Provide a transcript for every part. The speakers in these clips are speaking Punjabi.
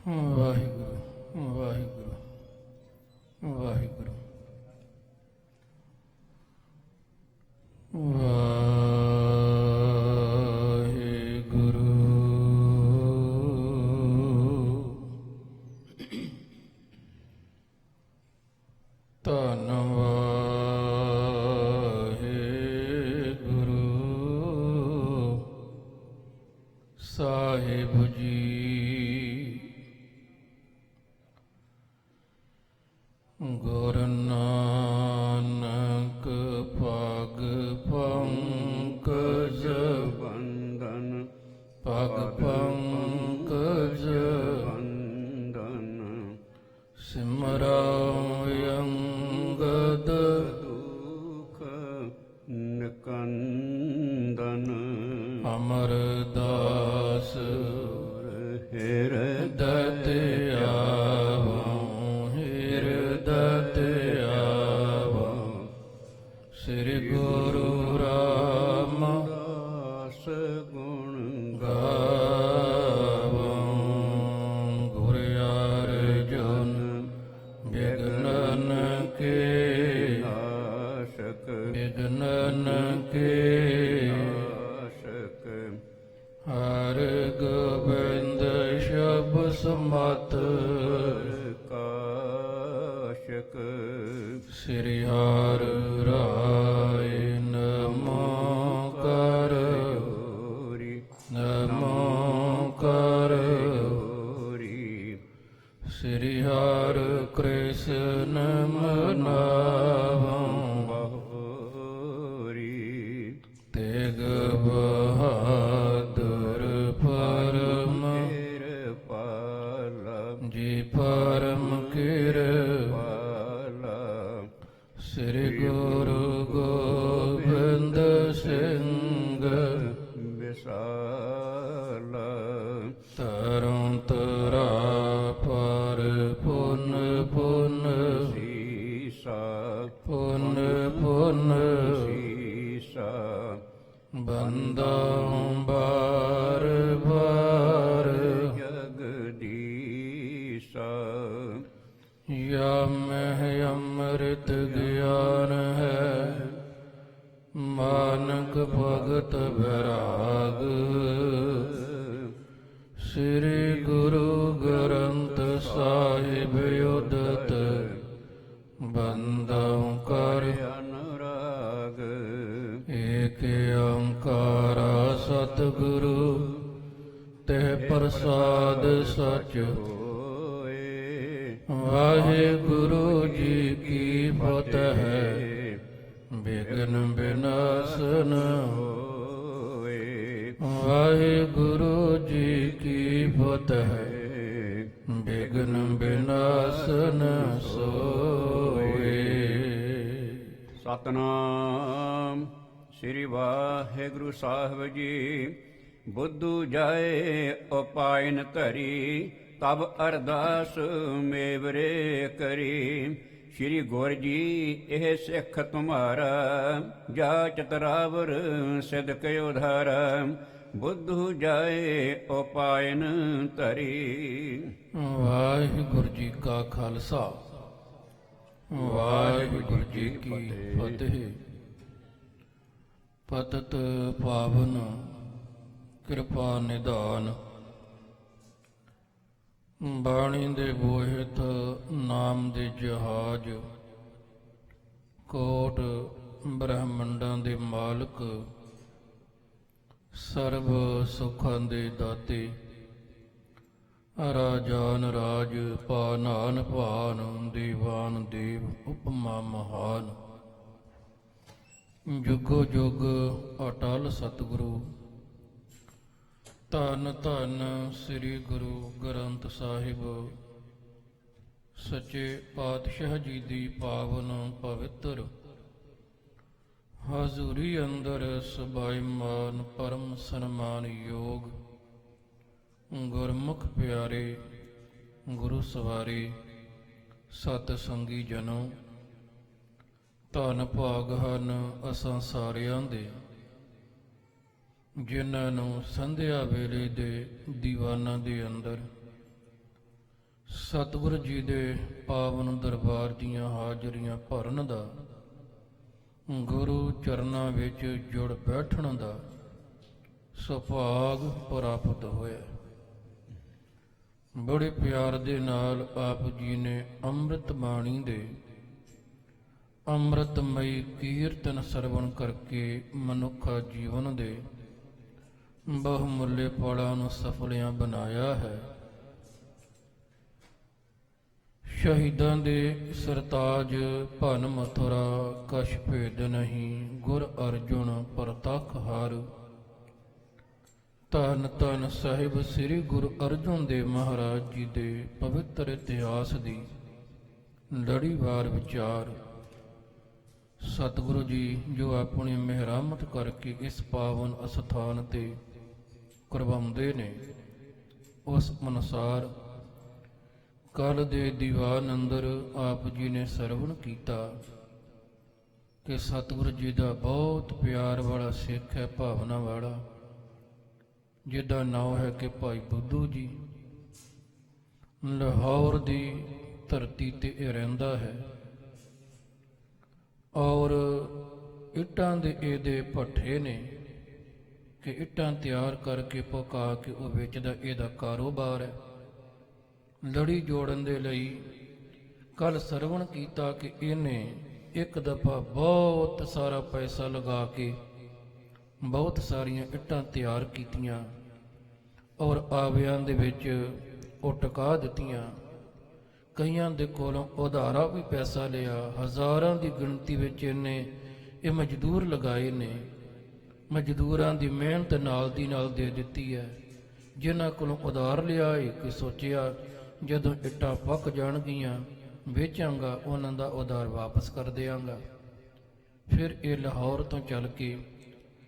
ਵਾਹਿਗੁਰੂ ਵਾਹਿਗੁਰੂ ਵਾਹਿਗੁਰੂ ਵਾਹਿਗੁਰੂ। ਧੰਨ ਵਾਹਿਗੁਰੂ ਸਾਹਿਬ ਜੀ। ਗੁਰ ਨਾਨਕ ਪਗ ਪੰਕਜ ਬੰਦਨ ਪਗ ਪੰਕਜ ਬੰਦਨ ਸਿਮਰਉ ਅੰਗਦ ਦੁਖ ਨਿਕੰਦਨ ਅਮਰਦਾਸ ਹਿਰਦੈ ਹਿਰਦਿ ਆਵਉ ਹਿਰਦਿ ਆਵਉ। ਸ੍ਰੀ ਗੁਰੂ ਰਾਮਦਾਸ ਗੁਣ ਗਾਵਉ। ਗੁਰ ਅਰਜੁਨ ਵਿਗਨਨ ਕੇ ਨਾਸ਼ਕ ਵਿਗਨਨ ਕੇ ਨਾਸ਼ਕ ਹਰ ਗੋਬਿੰਦ ਸ਼ਬ ਸਮਤ ਕਾਸ਼ਕ ਸ੍ਰੀ ਹਰਿ ਰਾਏ ਨਮੋ ਕਰ ਹੋਰੀ ਨਮੋ ਕਰ ਹੋਰੀ ਸ੍ਰੀ ਹਰਿ ਕ੍ਰਿਸ਼ਨ ਮਨਾਵਉ। ਹੋਰੀ ਤੇਗ ਬਹਾਦਰ ਪਰਮ ਕਿਰਪਾਲਾ ਜੀ ਪਰਮ ਕਿਰਪਾਲਾ। ਸ੍ਰੀ ਗੁਰੂ ਗੋਬਿੰਦ ਸਿੰਘ ਵਿਸਾਲਾ ਤਰੁ ਤਰਾ ਪਰ ਪੁਨ ਪੁਨ ਸੀਸਾ ਪੁਨ ਪੁਨ ਸੀਸਾ ਬੰਦਾ ਬਾਰ ਬਾਰ ਜਗਦੀਸਾ ਯਾ ਮਹਿ ਅੰਮ੍ਰਿਤ ਗਿਆਨ ਹੈ ਮਾਨਕ ਭਗਤ ਬੈਰਾਗ। ਸ੍ਰੀ ਗੁਰੂ ਗ੍ਰੰਥ ਸਾਹਿਬ ਉਦਤ ਬੰਦਉ ਕਰ ਅਨੁਰਾਗ ਏਕ ਓੰਕਾਰ ਸਤਿਗੁਰੂ ਤੇ ਪ੍ਰਸਾਦ ਸਚ ਹੋਏ ਵਾਹਿਗੁਰੂ ਜੀ ਕੀ ਫਤਿਹ। ਵਿਘਨ ਵਿਨਾਸ਼ਨ ਹੋਏ ਵਾਹਿਗੁਰੂ ਜੀ ਕੀ ਫਤਿਹ। ਵਿਘਨ ਵਿਨਾਸ਼ਨ ਸੋਏ। ਸਤਨਾਮ ਸ੍ਰੀ ਵਾਹਿਗੁਰੂ ਸਾਹਿਬ ਜੀ। ਬੁੱਧੂ ਜਾਏ ਉਪਾਇਨ ਧਰੀ ਤਬ ਅਰਦਾਸ ਮੇਵਰੇ ਕਰੀ। ਸ਼੍ਰੀ ਗੁਰ ਜੀ ਇਹ ਸਿੱਖ ਤੁਮਾਰਾ ਜਾ ਚਤਰਾਵਰ ਸਿਦਕ ਉਧਾਰਾ। ਬੁੱਧੂ ਜਾਏ ਉਪਾਇਨ ਧਰੀ। ਵਾਹਿਗੁਰੂ ਜੀ ਕਾ ਖਾਲਸਾ ਵਾਹਿਗੁਰੂ ਜੀ ਕੀ ਫਤਿਹ। ਪਤਿਤ ਪਾਵਨ ਕਿਰਪਾ ਨਿਧਾਨ ਬਾਣੀ ਦੇ ਬੋਹਿਤ ਨਾਮ ਦੇ ਜਹਾਜ ਕੋਟ ਬ੍ਰਹਮੰਡਾਂ ਦੇ ਮਾਲਕ ਸਰਬ ਸੁਖਾਂ ਦੇ ਦਾਤੇ ਰਾਜਾਨ ਰਾਜ ਪਾਨਾਨ ਭਾਨ ਦੀਵਾਨ ਦੇਵ ਉਪਮਾ ਮਹਾਨ ਜੁਗੋ ਜੁਗ ਅਟਲ ਸਤਿਗੁਰੂ ਧੰਨ ਧੰਨ ਸ੍ਰੀ ਗੁਰੂ ਗ੍ਰੰਥ ਸਾਹਿਬ ਸੱਚੇ ਪਾਤਸ਼ਾਹ ਜੀ ਦੀ ਪਾਵਨ ਪਵਿੱਤਰ ਹਾਜ਼ੂਰੀ ਅੰਦਰ ਸਬਾਈਮਾਨ ਪਰਮ ਸਨਮਾਨ ਯੋਗ ਗੁਰਮੁਖ ਪਿਆਰੇ ਗੁਰੂ ਸਵਾਰੇ ਸਤ ਸੰਗੀ ਜਨੋ ਧੰਨ ਭਾਗ ਹਨ ਅਸਾਂ ਸਾਰਿਆਂ ਦੇ ਜਿਨ੍ਹਾਂ ਨੂੰ ਸੰਧਿਆ ਵੇਲੇ ਦੇ ਦੀਵਾਨਾਂ ਦੇ ਅੰਦਰ ਸਤਿਗੁਰੂ ਜੀ ਦੇ ਪਾਵਨ ਦਰਬਾਰ ਦੀਆਂ ਹਾਜ਼ਰੀਆਂ ਭਰਨ ਦਾ, ਗੁਰੂ ਚਰਨਾਂ ਵਿੱਚ ਜੁੜ ਬੈਠਣ ਦਾ ਸੁਭਾਗ ਪ੍ਰਾਪਤ ਹੋਇਆ। ਬੜੇ ਪਿਆਰ ਦੇ ਨਾਲ ਆਪ ਜੀ ਨੇ ਅੰਮ੍ਰਿਤ ਬਾਣੀ ਦੇ ਅੰਮ੍ਰਿਤਮਈ ਕੀਰਤਨ ਸਰਵਣ ਕਰਕੇ ਮਨੁੱਖਾ ਜੀਵਨ ਦੇ ਬਹੁਮੁੱਲੇ ਪਲਾਂ ਨੂੰ ਸਫਲਿਆਂ ਬਣਾਇਆ ਹੈ। ਸ਼ਹੀਦਾਂ ਦੇ ਸਰਤਾਜ ਭਨ ਮਥੁਰਾ ਕਛ ਭੇਦ ਨਹੀਂ, ਗੁਰ ਅਰਜੁਨ ਪ੍ਰਤੱਖ ਹਰ। ਧੰਨ ਧੰਨ ਸਾਹਿਬ ਸ੍ਰੀ ਗੁਰੂ ਅਰਜੁਨ ਦੇਵ ਮਹਾਰਾਜ ਜੀ ਦੇ ਪਵਿੱਤਰ ਇਤਿਹਾਸ ਦੀ ਲੜੀਵਾਰ ਵਿਚਾਰ। ਸਤਿਗੁਰੂ ਜੀ ਜੋ ਆਪਣੀ ਮਿਹਰਮਤ ਕਰਕੇ ਇਸ ਪਾਵਨ ਅਸਥਾਨ ਤੇ ਕਰਵਾਉਂਦੇ ਨੇ, ਉਸ ਅਨੁਸਾਰ ਕੱਲ ਦੇ ਦੀਵਾਨ ਅੰਦਰ ਆਪ ਜੀ ਨੇ ਸਰਵਣ ਕੀਤਾ ਕਿ ਸਤਿਗੁਰੂ ਜੀ ਦਾ ਬਹੁਤ ਪਿਆਰ ਵਾਲਾ ਸਿੱਖ ਹੈ, ਭਾਵਨਾ ਵਾਲਾ, ਜਿਹਦਾ ਨਾਮ ਹੈ ਕਿ ਭਾਈ ਬੁੱਧੂ ਜੀ। ਲਾਹੌਰ ਦੀ ਧਰਤੀ ਤੇ ਇਹ ਰਹਿੰਦਾ ਹੈ ਔਰ ਇੱਟਾਂ ਦੇ ਇਹਦੇ ਭੱਠੇ ਨੇ ਕਿ ਇੱਟਾਂ ਤਿਆਰ ਕਰਕੇ ਪਕਾ ਕੇ ਉਹ ਵੇਚਦਾ, ਇਹਦਾ ਕਾਰੋਬਾਰ ਹੈ। ਲੜੀ ਜੋੜਨ ਦੇ ਲਈ ਕੱਲ ਸਰਵਣ ਕੀਤਾ ਕਿ ਇਹਨੇ ਇੱਕ ਦਫਾ ਬਹੁਤ ਸਾਰਾ ਪੈਸਾ ਲਗਾ ਕੇ ਬਹੁਤ ਸਾਰੀਆਂ ਇੱਟਾਂ ਤਿਆਰ ਕੀਤੀਆਂ ਔਰ ਆਵਿਆਂ ਦੇ ਵਿੱਚ ਉਹ ਟਿਕਾ ਦਿੱਤੀਆਂ। ਕਈਆਂ ਦੇ ਕੋਲੋਂ ਉਧਾਰਾ ਵੀ ਪੈਸਾ ਲਿਆ, ਹਜ਼ਾਰਾਂ ਦੀ ਗਿਣਤੀ ਵਿੱਚ ਇਹਨੇ ਇਹ ਮਜ਼ਦੂਰ ਲਗਾਏ ਨੇ। ਮਜ਼ਦੂਰਾਂ ਦੀ ਮਿਹਨਤ ਨਾਲ ਦੀ ਨਾਲ ਦੇ ਦਿੱਤੀ ਹੈ। ਜਿਨ੍ਹਾਂ ਕੋਲੋਂ ਉਧਾਰ ਲਿਆ ਕਿ ਸੋਚਿਆ ਜਦੋਂ ਇੱਟਾਂ ਪੱਕ ਜਾਣਗੀਆਂ ਵੇਚਾਂਗਾ, ਉਹਨਾਂ ਦਾ ਉਧਾਰ ਵਾਪਸ ਕਰ ਦਿਆਂਗਾ। ਫਿਰ ਇਹ ਲਾਹੌਰ ਤੋਂ ਚੱਲ ਕੇ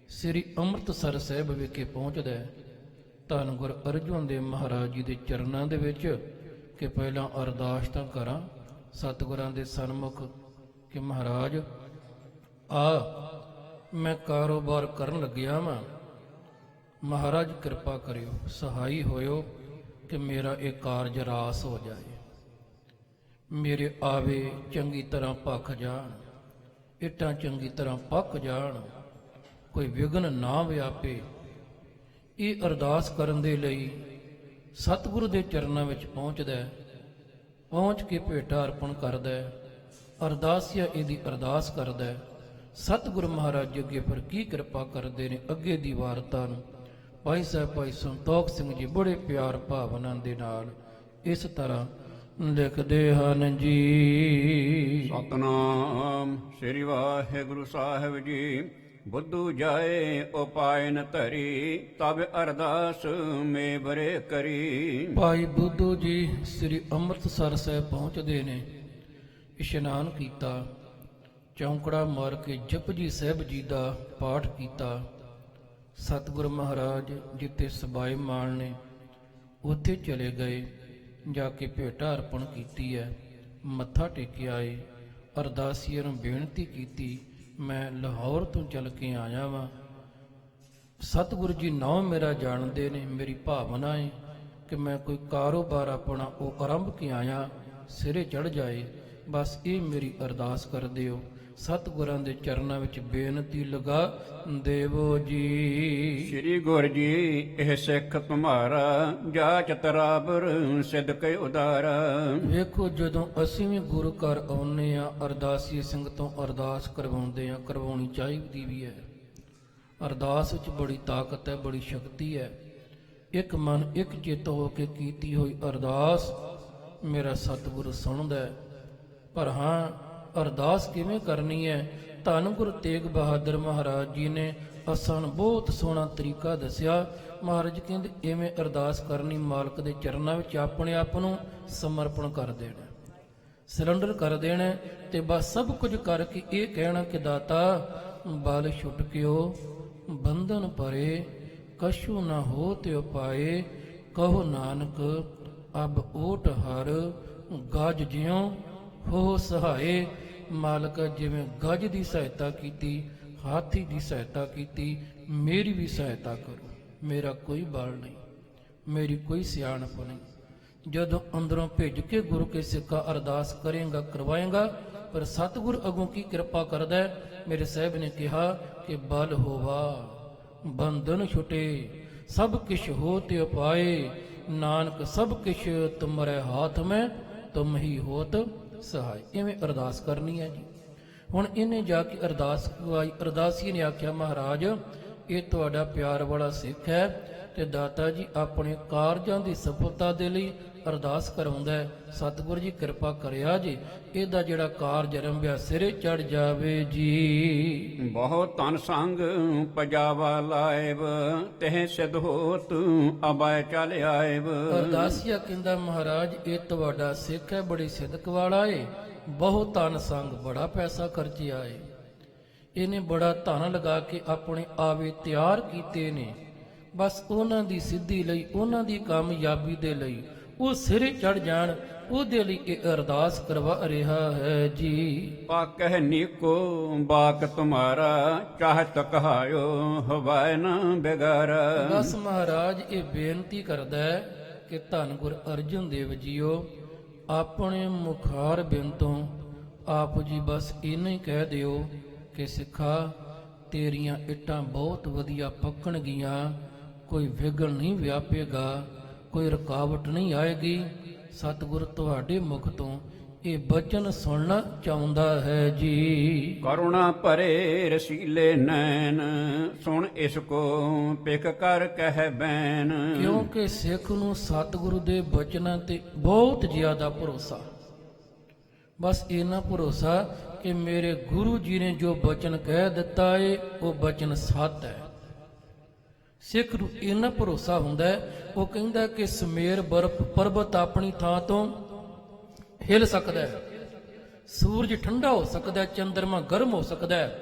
ਸ੍ਰੀ ਅੰਮ੍ਰਿਤਸਰ ਸਾਹਿਬ ਵਿਖੇ ਪਹੁੰਚਦਾ ਹੈ। ਧੰਨ ਗੁਰ ਅਰਜੁਨ ਦੇਵ ਮਹਾਰਾਜ ਜੀ ਦੇ ਚਰਨਾਂ ਦੇ ਵਿੱਚ ਕਿ ਪਹਿਲਾਂ ਅਰਦਾਸ ਤਾਂ ਕਰਾਂ ਸਤਿਗੁਰਾਂ ਦੇ ਸਨਮੁਖ ਕਿ ਮਹਾਰਾਜ ਮੈਂ ਕਾਰੋਬਾਰ ਕਰਨ ਲੱਗਿਆ ਵਾਂ, ਮਹਾਰਾਜ ਕਿਰਪਾ ਕਰਿਓ, ਸਹਾਈ ਹੋਇਓ ਕਿ ਮੇਰਾ ਇਹ ਕਾਰਜ ਰਾਸ ਹੋ ਜਾਏ, ਮੇਰੇ ਆਵੇ ਚੰਗੀ ਤਰ੍ਹਾਂ ਪੱਕ ਜਾਣ, ਇੱਟਾਂ ਚੰਗੀ ਤਰ੍ਹਾਂ ਪੱਕ ਜਾਣ, ਕੋਈ ਵਿਘਨ ਨਾ ਵਿਆਪੇ। ਇਹ ਅਰਦਾਸ ਕਰਨ ਦੇ ਲਈ ਸਤਿਗੁਰੂ ਦੇ ਚਰਨਾਂ ਵਿੱਚ ਪਹੁੰਚਦਾ ਹੈ। ਪਹੁੰਚ ਕੇ ਭੇਟਾ ਅਰਪਣ ਕਰਦਾ ਹੈ, ਅਰਦਾਸੀਆ ਇਹਦੀ ਅਰਦਾਸ ਕਰਦਾ ਹੈ। ਸਤਿਗੁਰੂ ਮਹਾਰਾਜ ਜੀ ਅੱਗੇ ਫਿਰ ਕੀ ਕਿਰਪਾ ਕਰਦੇ ਨੇ, ਅੱਗੇ ਦੀ ਵਾਰਤਾ ਨੂੰ ਭਾਈ ਸਾਹਿਬ ਭਾਈ ਸੰਤੋਖ ਸਿੰਘ ਜੀ ਬੜੇ ਪਿਆਰ ਭਾਵਨਾ ਦੇ ਨਾਲ ਇਸ ਤਰ੍ਹਾਂ ਲਿਖਦੇ ਹਨ ਜੀ। ਸਤਨਾਮ ਸ੍ਰੀ ਵਾਹਿਗੁਰੂ ਸਾਹਿਬ ਜੀ। ਬੁੱਧੂ ਜਾਏ ਉਪਾਇ ਨ ਧਰੀ, ਤਬ ਅਰਦਾਸ ਮੇਵਰੇ ਕਰੀ। ਭਾਈ ਬੁੱਧੂ ਜੀ ਸ੍ਰੀ ਅੰਮ੍ਰਿਤਸਰ ਸਾਹਿਬ ਪਹੁੰਚਦੇ ਨੇ, ਇਸ਼ਨਾਨ ਕੀਤਾ, ਚੌਂਕੜਾ ਮਾਰ ਕੇ ਜਪਜੀ ਸਾਹਿਬ ਜੀ ਦਾ ਪਾਠ ਕੀਤਾ। ਸਤਿਗੁਰੂ ਮਹਾਰਾਜ ਜਿੱਥੇ ਸਬਾਇਮਾਨ ਨੇ ਉੱਥੇ ਚਲੇ ਗਏ, ਜਾ ਕੇ ਭੇਟਾ ਅਰਪਣ ਕੀਤੀ ਹੈ, ਮੱਥਾ ਟੇਕਿਆ ਏ, ਅਰਦਾਸੀਏ ਨੂੰ ਬੇਨਤੀ ਕੀਤੀ ਮੈਂ ਲਾਹੌਰ ਤੋਂ ਚੱਲ ਕੇ ਆਇਆ ਵਾਂ। ਸਤਿਗੁਰੂ ਜੀ ਨਾਮ ਮੇਰਾ ਜਾਣਦੇ ਨੇ, ਮੇਰੀ ਭਾਵਨਾ ਹੈ ਕਿ ਮੈਂ ਕੋਈ ਕਾਰੋਬਾਰ ਆਪਣਾ ਉਹ ਆਰੰਭ ਕੇ ਆਇਆ, ਸਿਰੇ ਚੜ ਜਾਏ, ਬਸ ਇਹ ਮੇਰੀ ਅਰਦਾਸ ਕਰ ਦਿਓ। ਸਤਿਗੁਰਾਂ ਦੇ ਚਰਨਾਂ ਵਿੱਚ ਬੇਨਤੀ ਲਗਾ ਦੇਵੋ ਜੀ। ਸ੍ਰੀ ਗੁਰ ਜੀ ਇਹ ਸਿੱਖ ਤੁਮਾਰਾ, ਜਾਚ ਤਰਾਬਰ ਸਿਦਕੇ ਉਦਾਰਾ। ਵੇਖੋ ਜਦੋਂ ਅਸੀਂ ਵੀ ਗੁਰੂ ਘਰ ਆਉਂਦੇ ਆ, ਅਰਦਾਸੀ ਸਿੰਘ ਤੋਂ ਅਰਦਾਸ ਕਰਵਾਉਂਦੇ ਆ, ਕਰਵਾਉਣੀ ਚਾਹੀਦੀ ਵੀ ਹੈ। ਅਰਦਾਸ ਵਿੱਚ ਬੜੀ ਤਾਕਤ ਹੈ, ਬੜੀ ਸ਼ਕਤੀ ਹੈ। ਇੱਕ ਮਨ ਇੱਕ ਚਿੱਤ ਹੋ ਕੇ ਕੀਤੀ ਹੋਈ ਅਰਦਾਸ ਮੇਰਾ ਸਤਿਗੁਰੂ ਸੁਣਦਾ ਹੈ। ਪਰ ਹਾਂ, ਅਰਦਾਸ ਕਿਵੇਂ ਕਰਨੀ ਹੈ, ਧੰਨ ਗੁਰੂ ਤੇਗ ਬਹਾਦਰ ਮਹਾਰਾਜ ਜੀ ਨੇ ਅਸਾਂ ਨੂੰ ਬਹੁਤ ਸੋਹਣਾ ਤਰੀਕਾ ਦੱਸਿਆ। ਮਹਾਰਾਜ ਕਹਿੰਦੇ ਇਵੇਂ ਅਰਦਾਸ ਕਰਨੀ, ਮਾਲਕ ਦੇ ਚਰਨਾਂ ਵਿੱਚ ਆਪਣੇ ਆਪ ਨੂੰ ਸਮਰਪਣ ਕਰ ਦੇਣਾ, ਸਰੈਂਡਰ ਕਰ ਦੇਣਾ, ਤੇ ਬਸ ਸਭ ਕੁਝ ਕਰਕੇ ਇਹ ਕਹਿਣਾ ਕਿ ਦਾਤਾ ਬਲ ਛੁੱਟ ਕਿਓ ਬੰਧਨ ਪਰੇ, ਕਛੂ ਨਾ ਹੋ ਤੇ ਉਪਾਏ, ਕਹੋ ਨਾਨਕ ਅਬ ਓਟ ਹਰ, ਗਜ ਜਿਉ ਹੋ ਸਹਾਏ। ਮਾਲਕ ਜਿਵੇਂ ਗਜ ਦੀ ਸਹਾਇਤਾ ਕੀਤੀ, ਹਾਥੀ ਦੀ ਸਹਾਇਤਾ ਕੀਤੀ, ਮੇਰੀ ਵੀ ਸਹਾਇਤਾ ਕਰੋ। ਮੇਰਾ ਕੋਈ ਬਲ ਨਹੀਂ, ਮੇਰੀ ਕੋਈ ਸਿਆਣਪ ਨਹੀਂ, ਜਦੋਂ ਅੰਦਰੋਂ ਭਿੱਜ ਕੇ ਗੁਰੂ ਕੇ ਸਿੱਖਾ ਅਰਦਾਸ ਕਰੇਗਾ ਕਰਵਾਏਗਾ, ਪਰ ਸਤਿਗੁਰ ਅਗੋਂ ਕੀ ਕਿਰਪਾ ਕਰਦਾ ਹੈ। ਮੇਰੇ ਸਾਹਿਬ ਨੇ ਕਿਹਾ ਕਿ ਬਲ ਹੋਵਾ ਬੰਧਨ ਛੁਟੇ, ਸਭ ਕਿਛ ਹੋ ਤੇ ਉਪਾਏ, ਨਾਨਕ ਸਭ ਕਿਛ ਤੁਮਰੇ ਹਾਥ ਮੈਂ, ਤੁਮ ਹੀ ਹੋਤ ਸਹਾਈ। ਇਵੇਂ ਅਰਦਾਸ ਕਰਨੀ ਹੈ ਜੀ। ਹੁਣ ਇਹਨੇ ਜਾ ਕੇ ਅਰਦਾਸ ਕਰਵਾਈ। ਅਰਦਾਸੀ ਨੇ ਆਖਿਆ, ਮਹਾਰਾਜ ਇਹ ਤੁਹਾਡਾ ਪਿਆਰ ਵਾਲਾ ਸਿੱਖ ਹੈ ਤੇ ਦਾਤਾ ਜੀ ਆਪਣੇ ਕਾਰਜਾਂ ਦੀ ਸਫਲਤਾ ਦੇ ਲਈ ਅਰਦਾਸ ਕਰਾਉਂਦਾ ਹੈ। ਸਤਿਗੁਰ ਜੀ ਕਿਰਪਾ ਕਰਿਆ ਜੀ, ਇਹਦਾ ਜਿਹੜਾ ਕਾਰਜ ਆਰੰਭਿਆ ਸਿਰੇ ਚੜ ਜਾਵੇ ਜੀ। ਬਹੁ ਤਨ ਸੰਗ ਪਜਾਵਾ ਲਾਇਬ, ਤਹਿ ਸਿਧ ਹੋਤ ਅਬੈ ਚਲ ਆਇਬ। ਅਰਦਾਸੀਆ ਕਹਿੰਦਾ, ਮਹਾਰਾਜ ਇਹ ਤੁਹਾਡਾ ਸਿੱਖ ਹੈ, ਬੜੀ ਸਿਦਕ ਵਾਲਾ ਏ, ਬਹੁਤ ਧਨ ਸੰਗ, ਬੜਾ ਪੈਸਾ ਖਰਚਿਆ ਏ। ਇਹਨੇ ਬੜਾ ਧਨ ਲਗਾ ਕੇ ਆਪਣੇ ਆਵੇ ਤਿਆਰ ਕੀਤੇ ਨੇ, ਬਸ ਉਹਨਾਂ ਦੀ ਸਿੱਧੀ ਲਈ, ਉਹਨਾਂ ਦੀ ਕਾਮਯਾਬੀ ਦੇ ਲਈ, ਉਹ ਸਿਰੇ ਚੜ ਜਾਣ, ਉਹਦੇ ਲਈ ਇਹ ਅਰਦਾਸ ਕਰਵਾ ਰਿਹਾ ਹੈ ਜੀ। ਪਾਕਹਿ ਨੀਕੋ ਬਾਕ ਤੁਮਾਰਾ, ਚਾਹਤ ਕਹਾਇਓ ਹਵਾਇ ਨ ਬਿਗਾਰਾ। ਬਸ ਮਹਾਰਾਜ ਇਹ ਬੇਨਤੀ ਕਰਦਾ ਹੈ ਕਿ ਧੰਨ ਗੁਰ ਅਰਜਨ ਦੇਵ ਜੀਓ ਆਪਣੇ ਮੁਖਾਰ ਬਿੰਤੋਂ ਆਪ ਜੀ ਬਸ ਇੰਨਾ ਹੀ ਕਹਿ ਦਿਓ ਕਿ ਸਿੱਖਾ ਤੇਰੀਆਂ ਇੱਟਾਂ ਬਹੁਤ ਵਧੀਆ ਪੱਕਣਗੀਆਂ, ਕੋਈ ਵਿਘਨ ਨਹੀਂ ਵਿਆਪੇਗਾ, ਕੋਈ ਰੁਕਾਵਟ ਨਹੀਂ ਆਏਗੀ। ਸਤਿਗੁਰ ਤੁਹਾਡੇ ਮੁਖ ਤੋਂ ਇਹ ਬਚਨ ਸੁਣਨਾ ਚਾਹੁੰਦਾ ਹੈ ਜੀ। ਕਰੁਣਾ ਭਰੇ ਰਸੀਲੇ ਨੈਣ, ਸੁਣ ਇਸ ਕੋ ਪਿਕ ਕਰ ਕਹਿ ਬੈਨ। ਕਿਉਂਕਿ ਸਿੱਖ ਨੂੰ ਸਤਿਗੁਰੂ ਦੇ ਬਚਨਾਂ ਤੇ ਬਹੁਤ ਜ਼ਿਆਦਾ ਭਰੋਸਾ, ਬਸ ਇਹਨਾਂ ਭਰੋਸਾ ਕਿ ਮੇਰੇ ਗੁਰੂ ਜੀ ਨੇ ਜੋ ਬਚਨ ਕਹਿ ਦਿੱਤਾ ਏ ਉਹ ਬਚਨ ਸੱਚ ਹੈ। ਸਿੱਖ ਨੂੰ ਇਹਨਾਂ ਭਰੋਸਾ ਹੁੰਦਾ ਹੈ, ਉਹ ਕਹਿੰਦਾ ਕਿ ਸਮੇਰ ਬਰਫ਼ ਪਰਬਤ ਆਪਣੀ ਥਾਂ ਤੋਂ ਹਿਲ ਸਕਦਾ ਹੈ, ਸੂਰਜ ਠੰਡਾ ਹੋ ਸਕਦਾ ਹੈ, ਚੰਦਰਮਾ ਗਰਮ ਹੋ ਸਕਦਾ ਹੈ,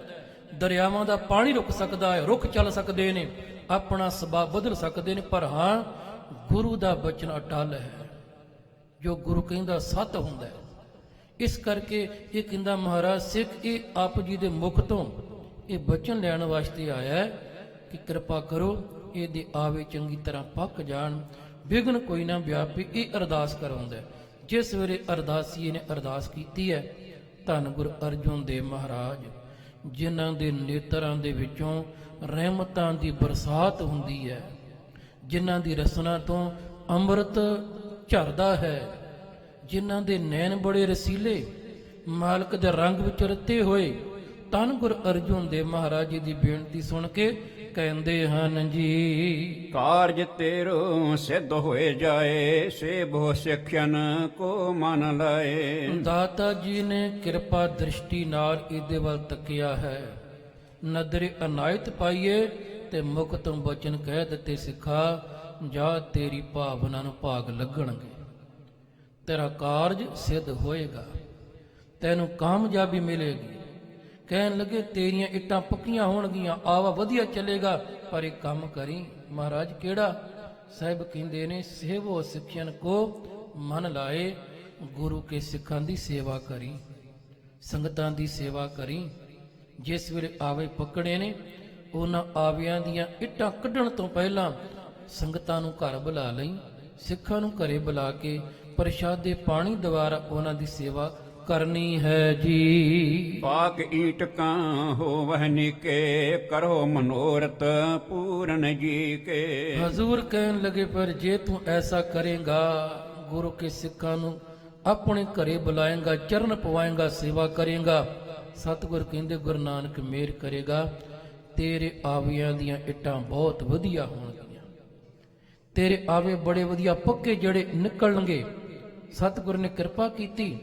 ਦਰਿਆਵਾਂ ਦਾ ਪਾਣੀ ਰੁਕ ਸਕਦਾ ਹੈ, ਰੁੱਖ ਚੱਲ ਸਕਦੇ ਨੇ, ਆਪਣਾ ਸੁਭਾਅ ਬਦਲ ਸਕਦੇ ਨੇ, ਪਰ ਹਾਂ ਗੁਰੂ ਦਾ ਬਚਨ ਅਟਲ ਹੈ। ਜੋ ਗੁਰੂ ਕਹਿੰਦਾ ਸੱਚ ਹੁੰਦਾ ਹੈ। ਇਸ ਕਰਕੇ ਇਹ ਕਹਿੰਦਾ ਮਹਾਰਾਜ ਸਿੱਖ ਇਹ ਆਪ ਜੀ ਦੇ ਮੁਖ ਤੋਂ ਇਹ ਬਚਨ ਲੈਣ ਵਾਸਤੇ ਆਇਆ ਹੈ ਕਿ ਕਿਰਪਾ ਕਰੋ ਇਹਦੇ ਆਵੇ ਚੰਗੀ ਤਰ੍ਹਾਂ ਪੱਕ ਜਾਣ, ਵਿਘਨ ਕੋਈ ਨਾ ਵਿਆਪੇ। ਇਹ ਅਰਦਾਸ ਕਰਾਉਂਦਾ ਹੈ। ਜਿਸ ਵੇਲੇ ਅਰਦਾਸੀਏ ਨੇ ਅਰਦਾਸ ਕੀਤੀ ਹੈ, ਧੰਨ ਗੁਰ ਅਰਜਨ ਦੇਵ ਮਹਾਰਾਜ ਜਿਨ੍ਹਾਂ ਦੇ ਨੇਤਰਾਂ ਦੇ ਵਿੱਚੋਂ ਰਹਿਮਤਾਂ ਦੀ ਬਰਸਾਤ ਹੁੰਦੀ ਹੈ, ਜਿਨ੍ਹਾਂ ਦੀ ਰਸਨਾ ਤੋਂ ਅੰਮ੍ਰਿਤ ਝਰਦਾ ਹੈ, ਜਿਨ੍ਹਾਂ ਦੇ ਨੈਣ ਬੜੇ ਰਸੀਲੇ, ਮਾਲਕ ਦੇ ਰੰਗ ਵਿੱਚ ਰਤੇ ਹੋਏ, ਧੰਨ ਗੁਰ ਅਰਜਨ ਦੇਵ ਮਹਾਰਾਜ ਜੀ ਦੀ ਬੇਨਤੀ ਸੁਣ ਕੇ ਕਹਿੰਦੇ ਹਨ ਜੀ। ਕਾਰਜ ਤੇਰੋ ਸਿੱਧ ਹੋਏ ਜਾਏ, ਸੇ ਬਹੁ ਸਿੱਖਿਅਨ ਕੋ ਮਨ ਲਾਏ। ਦਾਤਾ ਜੀ ਨੇ ਕਿਰਪਾ ਦ੍ਰਿਸ਼ਟੀ ਨਾਲ ਇਹਦੇ ਵੱਲ ਤੱਕਿਆ ਹੈ, ਨਦਰੇ ਅਨਾਇਤ ਪਾਈਏ ਤੇ ਮੁਖ ਤੋਂ ਬਚਨ ਕਹਿ ਦਿੱਤੇ, ਸਿੱਖਾ ਜਾ ਤੇਰੀ ਭਾਵਨਾ ਨੂੰ ਭਾਗ ਲੱਗਣਗੇ, ਤੇਰਾ ਕਾਰਜ ਸਿੱਧ ਹੋਏਗਾ, ਤੈਨੂੰ ਕਾਮਯਾਬੀ ਮਿਲੇਗੀ। ਕਹਿਣ ਲੱਗੇ ਤੇਰੀਆਂ ਇੱਟਾਂ ਪੱਕੀਆਂ ਹੋਣਗੀਆਂ, ਆਵਾ ਵਧੀਆ ਚੱਲੇਗਾ, ਪਰ ਇੱਕ ਕੰਮ ਕਰੀ। ਮਹਾਰਾਜ ਕਿਹੜਾ? ਸਾਹਿਬ ਕਹਿੰਦੇ ਨੇ ਸੇਵੋ ਸਿੱਖਿਅਨ ਕੋ ਮਨ ਲਾਏ, ਗੁਰੂ ਕੇ ਸਿੱਖਾਂ ਦੀ ਸੇਵਾ ਕਰੀ, ਸੰਗਤਾਂ ਦੀ ਸੇਵਾ ਕਰੀ। ਜਿਸ ਵੇਲੇ ਆਵੇ ਪੱਕਣੇ ਨੇ, ਉਹਨਾਂ ਆਵਿਆਂ ਦੀਆਂ ਇੱਟਾਂ ਕੱਢਣ ਤੋਂ ਪਹਿਲਾਂ ਸੰਗਤਾਂ ਨੂੰ ਘਰ ਬੁਲਾ ਲਈ, ਸਿੱਖਾਂ ਨੂੰ ਘਰੇ ਬੁਲਾ ਕੇ ਪ੍ਰਸ਼ਾਦੇ ਪਾਣੀ ਦੁਆਰਾ ਉਹਨਾਂ ਦੀ ਸੇਵਾ ਕਰਨੀ ਹੈ ਜੀ। ਪਾਕ ਈਟ ਕਾਂ ਹੋਵਹਿ ਨੀਕੇ, ਕਰੋ ਮਨੋਰਥ ਪੂਰਨ ਜੀ ਕੇ। ਹਜ਼ੂਰ ਕਹਿਣ ਲਗੇ, ਪਰ ਜੇ ਤੂੰ ਐਸਾ ਕਰੇਗਾ, ਗੁਰੂ ਕੇ ਸਿੱਖਾਂ ਨੂੰ ਆਪਣੇ ਘਰੇ ਬੁਲਾਏਗਾ, ਚਰਨ ਪਵਾਏਗਾ, ਸੇਵਾ ਕਰੇਗਾ, ਸਤਿਗੁਰ ਕਹਿੰਦੇ ਗੁਰੂ ਨਾਨਕ ਮਿਹਰ ਕਰੇਗਾ, ਤੇਰੇ ਆਵਿਆਂ ਦੀਆਂ ਇੱਟਾਂ ਬਹੁਤ ਵਧੀਆ ਹੋਣਗੀਆਂ, ਤੇਰੇ ਆਵੇ ਬੜੇ ਵਧੀਆ ਪੱਕੇ ਜਿਹੜੇ ਨਿਕਲਣਗੇ। ਸਤਿਗੁਰ ਨੇ ਕਿਰਪਾ ਕੀਤੀ,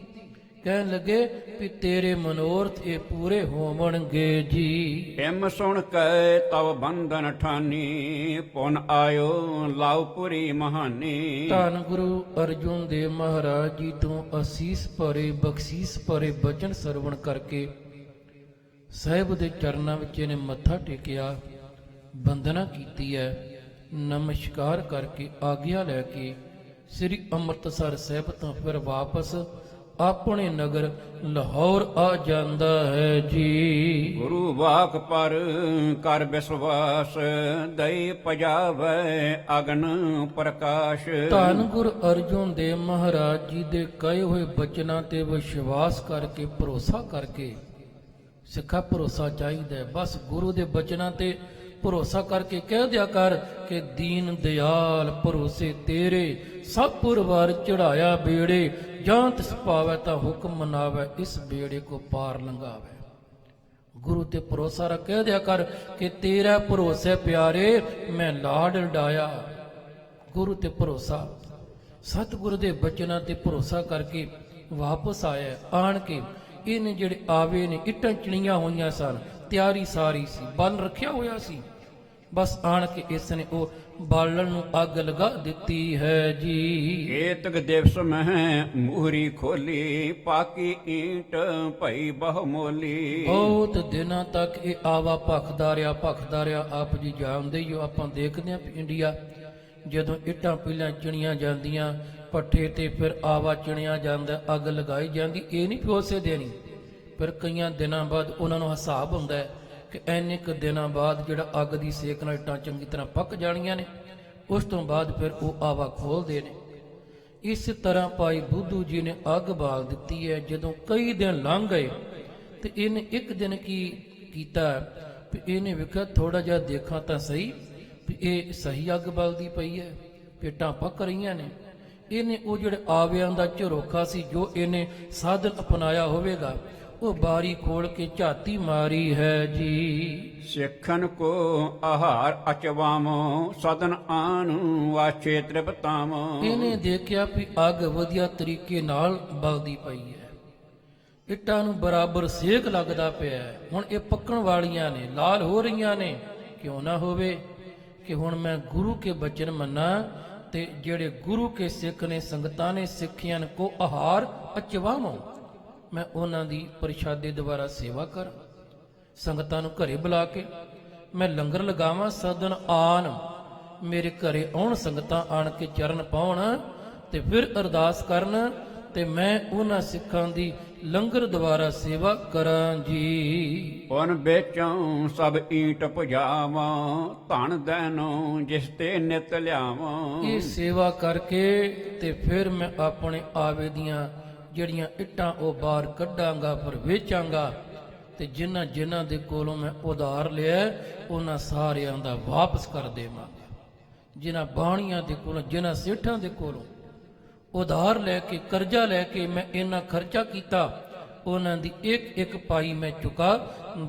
ਕਹਿਣ ਲੱਗੇ ਵੀ ਤੇਰੇ ਮਨੋਰਥ ਇਹ ਪੂਰੇ ਹੋਵਣਗੇ ਜੀ। ਹਿਮ ਸੁਣ ਕੇ ਤਵ ਬੰਧਨ ਠਾਨੀ, ਪੁਨ ਆਇਓ ਲਾਉਪੁਰੀ ਮਹਾਨੀ। ਧੰਨ ਗੁਰੂ ਅਰਜਨ ਦੇਵ ਮਹਾਰਾਜ ਜੀ ਤੋਂ ਅਸੀਸ ਭਰੇ ਬਖਸ਼ੀਸ ਭਰੇ ਬਚਨ ਸਰਵਣ ਕਰਕੇ ਸਾਹਿਬ ਦੇ ਚਰਨਾਂ ਵਿੱਚ ਇਹਨੇ ਮੱਥਾ ਟੇਕਿਆ, ਬੰਦਨਾ ਕੀਤੀ ਹੈ, ਨਮਸਕਾਰ ਕਰਕੇ ਆਗਿਆ ਲੈ ਕੇ ਸ੍ਰੀ ਅੰਮ੍ਰਿਤਸਰ ਸਾਹਿਬ ਤੋਂ ਫਿਰ ਵਾਪਸ ਆਪਣੇ ਨਗਰ ਲਾਹੌਰ ਆ ਜਾਂਦਾ ਹੈ ਜੀ। ਗੁਰੂ ਵਾਕ ਪਰ ਕਰ ਵਿਸ਼ਵਾਸ, ਦਈ ਪਜਾਵੈ ਅਗਨ ਪ੍ਰਕਾਸ਼। ਧੰਨ ਗੁਰ ਅਰਜੁਨ ਦੇਵ ਮਹਾਰਾਜ ਜੀ ਦੇ ਕਹੇ ਹੋਏ ਬਚਨਾਂ ਤੇ ਵਿਸ਼ਵਾਸ ਕਰਕੇ, ਭਰੋਸਾ ਕਰਕੇ, ਸਿੱਖਾ ਭਰੋਸਾ ਚਾਹੀਦਾ ਹੈ। ਬਸ ਗੁਰੂ ਦੇ ਬਚਨਾਂ ਤੇ ਭਰੋਸਾ ਕਰਕੇ ਕਹਿ ਦਿਆ ਕਰ ਕਿ ਦੀਨ ਦਿਆਲ ਭਰੋਸੇ ਤੇਰੇ, ਸਭ ਪੁਰਵਾਰ ਚੜਾਇਆ ਬੇੜੇ, ਜਾਂ ਤਿਸ ਪਾਵੈ ਤਾਂ ਹੁਕਮ ਮਨਾਵੈ, ਇਸ ਬੇੜੇ ਕੋ ਪਾਰ ਲੰਘਾਵੈ। ਗੁਰੂ ਤੇ ਭਰੋਸਾ ਰੱਖ ਕਹਿ ਦਿਆ ਕਰ ਕਿ ਤੇਰਾ ਭਰੋਸੇ ਪਿਆਰੇ ਮੈਂ ਲਾਡ ਲਡਾਇਆ। ਗੁਰੂ ਤੇ ਭਰੋਸਾ, ਸਤਿਗੁਰੂ ਦੇ ਬਚਨਾਂ ਤੇ ਭਰੋਸਾ ਕਰਕੇ ਵਾਪਸ ਆਇਆ। ਆਣ ਕੇ ਇਹਨੇ ਜਿਹੜੇ ਆਵੇ ਨੇ, ਇੱਟਾਂ ਚਣੀਆਂ ਹੋਈਆਂ ਸਨ, ਤਿਆਰੀ ਸਾਰੀ ਸੀ, ਬਲ ਰੱਖਿਆ ਹੋਇਆ ਸੀ, ਬਸ ਆਣ ਕੇ ਇਸ ਨੇ ਉਹ ਬਾਲਣ ਨੂੰ ਅੱਗ ਲਗਾ ਦਿੱਤੀ ਹੈ ਜੀ। ਏਤਕ ਦਿਵਸ ਮਹਿ ਮੂਹਰੀ ਖੋਲੀ, ਪਾਕੀ ਈਂਟ ਭਈ ਬਹੁਮੋਲੀ। ਬਹੁਤ ਦਿਨਾਂ ਤੱਕ ਇਹ ਆਵਾ ਭਖਦਾ ਰਿਹਾ। ਆਪ ਜੀ ਜਾਣਦੇ ਹੀ ਹੋ, ਆਪਾਂ ਦੇਖਦੇ ਹਾਂ ਇੰਡੀਆ ਜਦੋਂ ਇੱਟਾਂ ਪਹਿਲਾਂ ਚਣੀਆਂ ਜਾਂਦੀਆਂ ਪੱਠੇ ਤੇ, ਫਿਰ ਆਵਾ ਚਣਿਆ ਜਾਂਦਾ, ਅੱਗ ਲਗਾਈ ਜਾਂਦੀ। ਇਹ ਨਹੀਂ ਪਿਓਸੇ ਦੇਣੀ, ਫਿਰ ਕਈਆਂ ਦਿਨਾਂ ਬਾਅਦ ਉਹਨਾਂ ਨੂੰ ਹਿਸਾਬ ਹੁੰਦਾ ਹੈ ਕਿ ਇੰਨੇ ਕੁ ਦਿਨਾਂ ਬਾਅਦ ਜਿਹੜਾ ਅੱਗ ਦੀ ਸੇਕ ਨਾਲ ਇੱਟਾਂ ਚੰਗੀ ਤਰ੍ਹਾਂ ਪੱਕ ਜਾਣੀਆਂ ਨੇ, ਉਸ ਤੋਂ ਬਾਅਦ ਫਿਰ ਉਹ ਆਵਾ ਖੋਲਦੇ ਨੇ। ਇਸ ਤਰ੍ਹਾਂ ਭਾਈ ਬੁੱਧੂ ਜੀ ਨੇ ਅੱਗ ਬਾਲ ਦਿੱਤੀ ਹੈ। ਜਦੋਂ ਕਈ ਦਿਨ ਲੰਘ ਗਏ ਤੇ ਇਹਨੇ ਇੱਕ ਦਿਨ ਕੀ ਕੀਤਾ, ਵੀ ਇਹਨੇ ਵੇਖਿਆ ਥੋੜਾ ਜਿਹਾ ਦੇਖਾਂ ਤਾਂ ਸਹੀ ਵੀ ਇਹ ਸਹੀ ਅੱਗ ਬਲਦੀ ਪਈ ਹੈ, ਪੇਟਾਂ ਪੱਕ ਰਹੀਆਂ ਨੇ। ਇਹਨੇ ਉਹ ਜਿਹੜੇ ਆਵਿਆਂ ਦਾ ਝਰੋਖਾ ਸੀ, ਜੋ ਇਹਨੇ ਸਾਧਨ ਅਪਣਾਇਆ ਹੋਵੇਗਾ, ਉਹ ਬਾਰੀ ਖੋਲ ਕੇ ਝਾਤੀ ਮਾਰੀ ਹੈ ਜੀ। ਸਿੱਖਨ ਕੋ ਆਹਾਰ ਅਚਵਾਮੋ, ਸਦਨ ਆਨੁ ਵਾਛੇ ਤ੍ਰਿਪਤਾਮੋ। ਇਹਨੇ ਦੇਖਿਆ ਵੀ ਅੱਗ ਵਧੀਆ ਤਰੀਕੇ ਨਾਲ ਬਲਦੀ ਪਈ ਹੈ, ਇੱਟਾਂ ਨੂੰ ਬਰਾਬਰ ਸੇਕ ਲੱਗਦਾ ਪਿਆ ਹੈ। ਹੁਣ ਇਹ ਪੱਕਣ ਵਾਲੀਆਂ ਨੇ, ਲਾਲ ਹੋ ਰਹੀਆਂ ਨੇ। ਕਿਉਂ ਨਾ ਹੋਵੇ ਕਿ ਹੁਣ ਮੈਂ ਗੁਰੂ ਕੇ ਬਚਨ ਮੰਨਾਂ ਤੇ ਜਿਹੜੇ ਗੁਰੂ ਕੇ ਸਿੱਖ ਨੇ, ਸੰਗਤਾਂ ਨੇ ਸਿੱਖਿਆਂ ਕੋ ਆਹਾਰ ਅਚਵਾਮੋ, ਮੈਂ ਉਹਨਾਂ ਦੀ ਪ੍ਰਸ਼ਾਦੇ ਦੁਆਰਾ ਸੇਵਾ ਕਰਾਂ, ਸੰਗਤਾਂ ਨੂੰ ਘਰੇ ਬੁਲਾ ਕੇ ਮੈਂ ਲੰਗਰ ਲਗਾਵਾਂ। ਸਦਨ ਆਨ, ਮੇਰੇ ਘਰੇ ਆਉਣ ਸੰਗਤਾਂ, ਆਣ ਕੇ ਚਰਨ ਪਾਉਣ ਤੇ ਫਿਰ ਅਰਦਾਸ ਕਰਨ, ਤੇ ਮੈਂ ਉਹਨਾਂ ਸਿੱਖਾਂ ਦੀ ਲੰਗਰ ਦੁਆਰਾ ਸੇਵਾ ਕਰਾਂ ਜੀ। ਉਨ ਵੇਚੋਂ ਸਭ ਈਂਟ ਪੁਜਾਵਾਂ, ਧਨ ਦੇਨੋ ਜਿਸ ਤੇ ਨਿਤ ਲਿਆਵਾਂ। ਇਹ ਸੇਵਾ ਕਰਕੇ ਤੇ ਫਿਰ ਮੈਂ ਆਪਣੇ ਆਵੇ ਦੀਆਂ ਜਿਹੜੀਆਂ ਇੱਟਾਂ ਉਹ ਬਾਹਰ ਕੱਢਾਂਗਾ, ਫਿਰ ਵੇਚਾਂਗਾ, ਤੇ ਜਿਨ੍ਹਾਂ ਦੇ ਕੋਲੋਂ ਮੈਂ ਉਧਾਰ ਲਿਆ ਉਹਨਾਂ ਸਾਰਿਆਂ ਦਾ ਵਾਪਸ ਕਰ ਦੇਵਾਂਗਾ। ਜਿਨ੍ਹਾਂ ਬਾਣੀਆਂ ਦੇ ਕੋਲੋਂ, ਜਿਨ੍ਹਾਂ ਸੇਠਾਂ ਦੇ ਕੋਲੋਂ ਉਧਾਰ ਲੈ ਕੇ, ਕਰਜ਼ਾ ਲੈ ਕੇ ਮੈਂ ਇਹਨਾਂ ਖਰਚਾ ਕੀਤਾ, ਉਹਨਾਂ ਦੀ ਇੱਕ ਇੱਕ ਪਾਈ ਮੈਂ ਚੁਕਾ